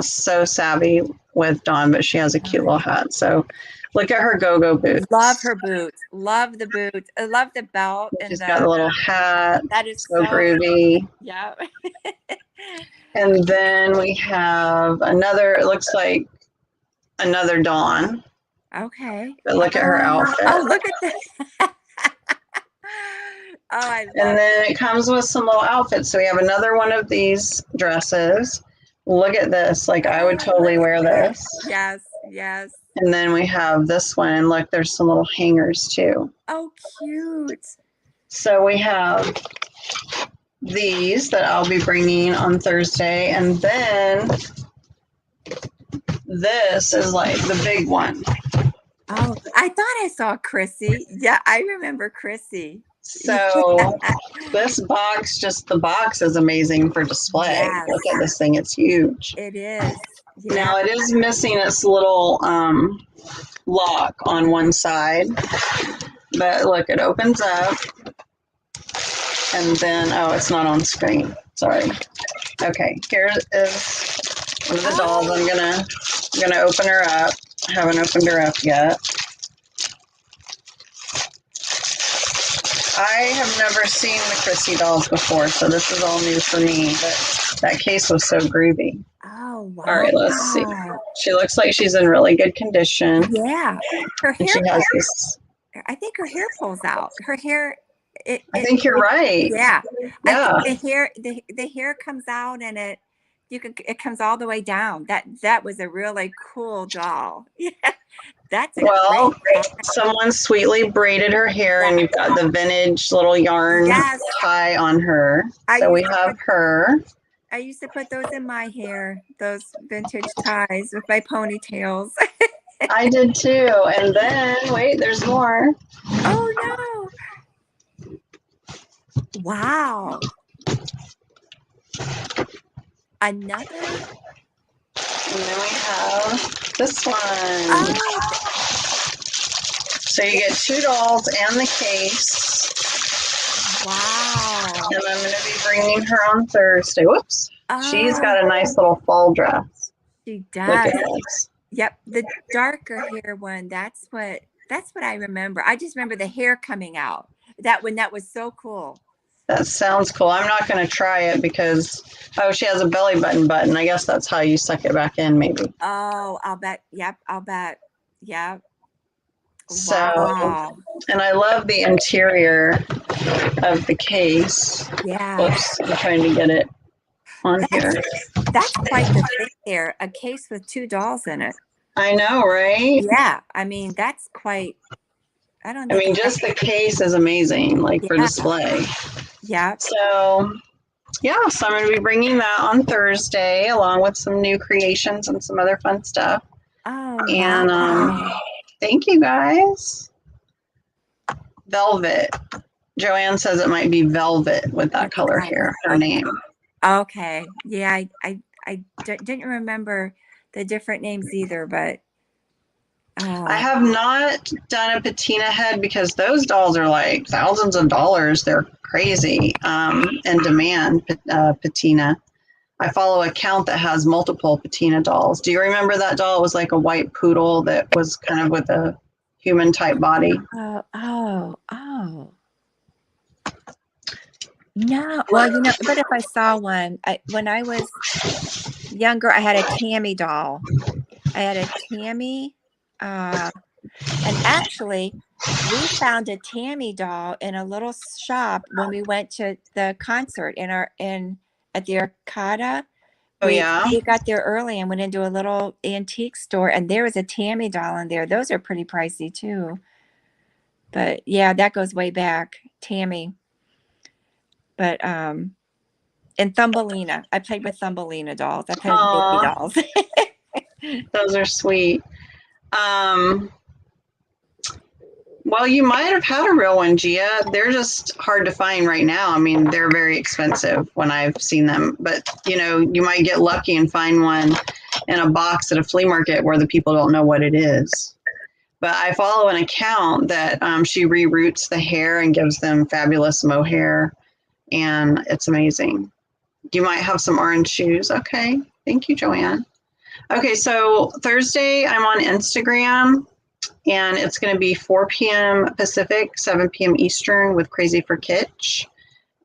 so savvy with Dawn, but she has a cute little hat. So look at her go-go boots. Love her boots. Love the boots. I love the belt. And She's got a little hat. that is so groovy. Yeah. And then we have another, it looks like another Dawn. Okay. But look at her outfit. Oh, look at that. Oh, I love And then it comes with some little outfits. So we have another one of these dresses. Look at this. Like I would totally wear this. Yes, yes. And then we have this one. And look, there's some little hangers too. Oh, cute. So we have these that I'll be bringing on Thursday. And then this is like the big one. Oh, I thought I saw Chrissy. Yeah, I remember Chrissy. So this box, just the box is amazing for display. Yes. Look at this thing. It's huge. It is. Yeah. Now it is missing its little lock on one side. But look, it opens up. And then, oh, it's not on screen. Sorry. Okay, here is one of the dolls. I'm gonna open her up. I haven't opened her up yet. I have never seen the Chrissy dolls before, so this is all new for me. But that case was so groovy. Oh, wow. All right, let's see. She looks like she's in really good condition. Yeah. Her hair. And she has this. I think her hair pulls out. Her hair. I think you're right. Yeah. Yeah. I think the hair comes out and it comes all the way down. That was a really cool doll. Yeah. That's well, someone sweetly braided her hair, and you've got the vintage little yarn tie on her. So we have her. I used to put those in my hair, those vintage ties with my ponytails. I did too. And then, wait, there's more. Oh, no. Wow. Another. And then we have this one. Oh. So you get two dolls and the case. Wow. And I'm going to be bringing her on Thursday. Whoops. She's got a nice little fall dress. She Look does. at this. Yep, the darker hair one. That's what I remember. I just remember the hair coming out. That was so cool. That sounds cool. I'm not going to try it because, she has a belly button. I guess that's how you suck it back in, maybe. Oh, I'll bet. Yep, I'll bet. Yep. So, wow. And I love the interior of the case. Yeah. Oops, I'm trying to get it on here. That's quite the thing there. A case with two dolls in it. I know, right? Yeah. I mean, that's quite. I don't know. I mean, just the case is amazing, like for display. Yeah. So, yeah, so I'm going to be bringing that on Thursday along with some new creations and some other fun stuff. Oh, and wow. Thank you guys. Velvet. Joanne says it might be Velvet with that color here, her name. Okay. Yeah, I didn't remember the different names either, but I have not done a patina head because those dolls are like thousands of dollars. They're crazy in demand, patina. I follow an account that has multiple patina dolls. Do you remember that doll? It was like a white poodle that was kind of with a human type body. Oh. No, well, but if I saw one, when I was younger, I had a Tammy doll. I had a Tammy, and actually, we found a Tammy doll in a little shop when we went to the concert at the Arcada. Oh, yeah. We got there early and went into a little antique store, and there was a Tammy doll in there. Those are pretty pricey too. But yeah, that goes way back, Tammy. But and Thumbelina. I played with Thumbelina dolls. I played with baby dolls. Those are sweet. Well, you might have had a real one, Gia. They're just hard to find right now. I mean, they're very expensive when I've seen them. But, you know, you might get lucky and find one in a box at a flea market where the people don't know what it is. But I follow an account that she reroots the hair and gives them fabulous mohair. And it's amazing. You might have some orange shoes. Okay. Thank you, Joanne. Okay, so Thursday I'm on Instagram. And it's going to be 4 p.m. Pacific, 7 p.m. Eastern with Crazy for Kitsch.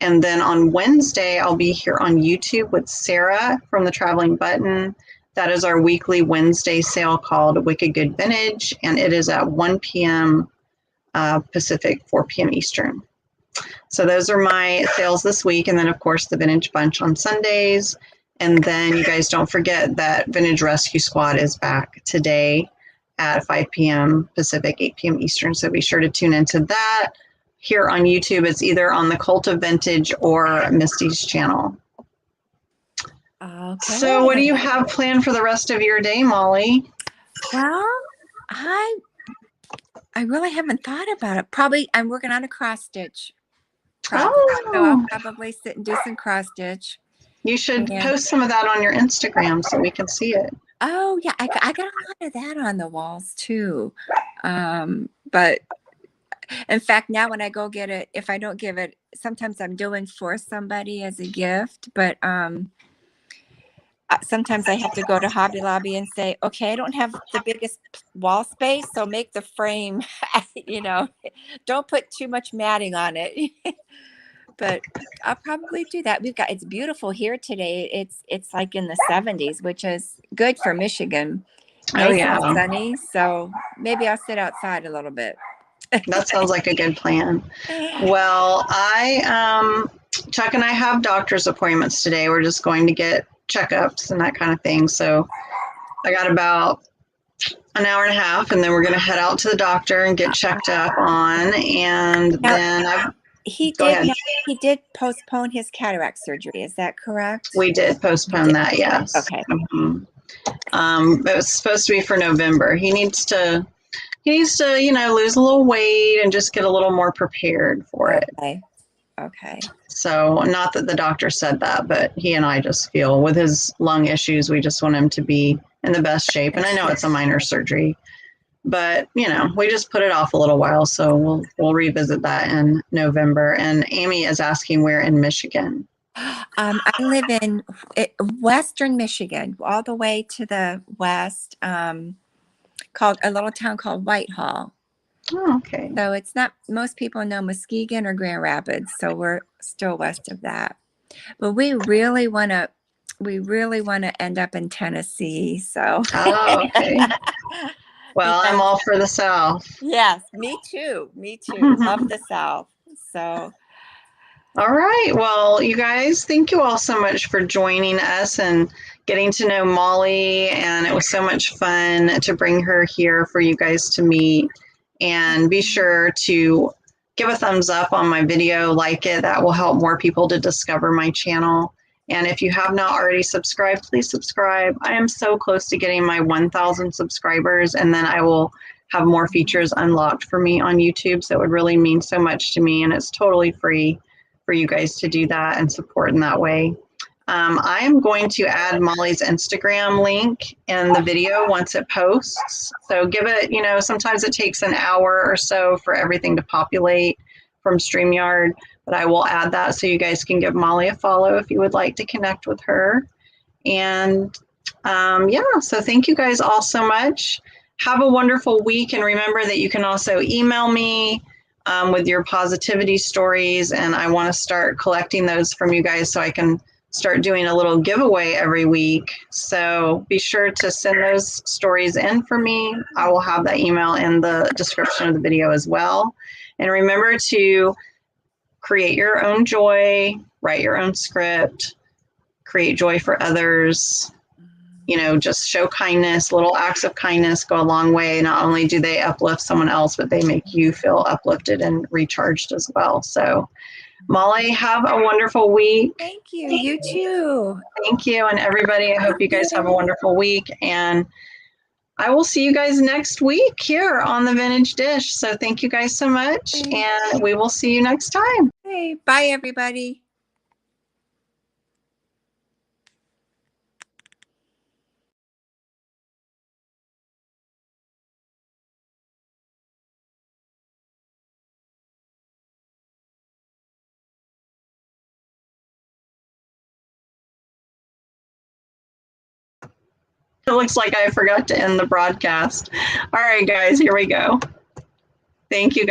And then on Wednesday, I'll be here on YouTube with Sarah from the Traveling Button. That is our weekly Wednesday sale called Wicked Good Vintage. And it is at 1 p.m. Pacific, 4 p.m. Eastern. So those are my sales this week. And then, of course, the Vintage Bunch on Sundays. And then you guys don't forget that Vintage Rescue Squad is back today at 5 p.m. Pacific, 8 p.m. Eastern. So be sure to tune into that. Here on YouTube, it's either on the Cult of Vintage or Misty's channel. Okay. So what do you have planned for the rest of your day, Molly? Well, I really haven't thought about it. Probably I'm working on a cross stitch. So I'll probably sit and do some cross stitch. You should post some of that on your Instagram so we can see it. Oh, yeah. I got a lot of that on the walls, too. But in fact, now when I go get it, if I don't give it, sometimes I'm doing for somebody as a gift. But sometimes I have to go to Hobby Lobby and say, okay, I don't have the biggest wall space, so make the frame, don't put too much matting on it. But I'll probably do that. It's beautiful here today. It's like in the 70s, which is good for Michigan. Nice and sunny. So maybe I'll sit outside a little bit. That sounds like a good plan. Well, Chuck and I have doctor's appointments today. We're just going to get checkups and that kind of thing. So I got about an hour and a half, and then we're going to head out to the doctor and get checked up on. And then He did postpone his cataract surgery. Is that correct? We did postpone that, yes. Okay. Mm-hmm. It was supposed to be for November. He needs to, lose a little weight and just get a little more prepared for it. Okay. So not that the doctor said that, but he and I just feel with his lung issues, we just want him to be in the best shape. And I know it's a minor surgery. But, we just put it off a little while, so we'll revisit that in November. And Amy is asking where in Michigan. I live in Western Michigan, all the way to the west, called a little town called Whitehall. Oh, okay. So it's not, most people know Muskegon or Grand Rapids, so we're still west of that. But we really want to end up in Tennessee. So. Oh, okay. Well, I'm all for the South. Yes, me too. Love the South. So. All right. Well, you guys, thank you all so much for joining us and getting to know Molly. And it was so much fun to bring her here for you guys to meet. And be sure to give a thumbs up on my video, like it. That will help more people to discover my channel. And if you have not already subscribed, please subscribe. I am so close to getting my 1,000 subscribers, and then I will have more features unlocked for me on YouTube. So it would really mean so much to me, and it's totally free for you guys to do that and support in that way. I am going to add Molly's Instagram link in the video once it posts. So give it, sometimes it takes an hour or so for everything to populate from StreamYard. But I will add that so you guys can give Molly a follow if you would like to connect with her. And so thank you guys all so much. Have a wonderful week. And remember that you can also email me with your positivity stories. And I want to start collecting those from you guys so I can start doing a little giveaway every week. So be sure to send those stories in for me. I will have that email in the description of the video as well. And remember to create your own joy, write your own script, create joy for others, just show kindness. Little acts of kindness go a long way. Not only do they uplift someone else, but they make you feel uplifted and recharged as well. So Molly, have a wonderful week. Thank you. You too. Thank you. And everybody, I hope you guys have a wonderful week. And I will see you guys next week here on the Vintage Dish. So thank you guys so much, and we will see you next time. Hey, bye, everybody. It looks like I forgot to end the broadcast. All right, guys, here we go. Thank you, guys.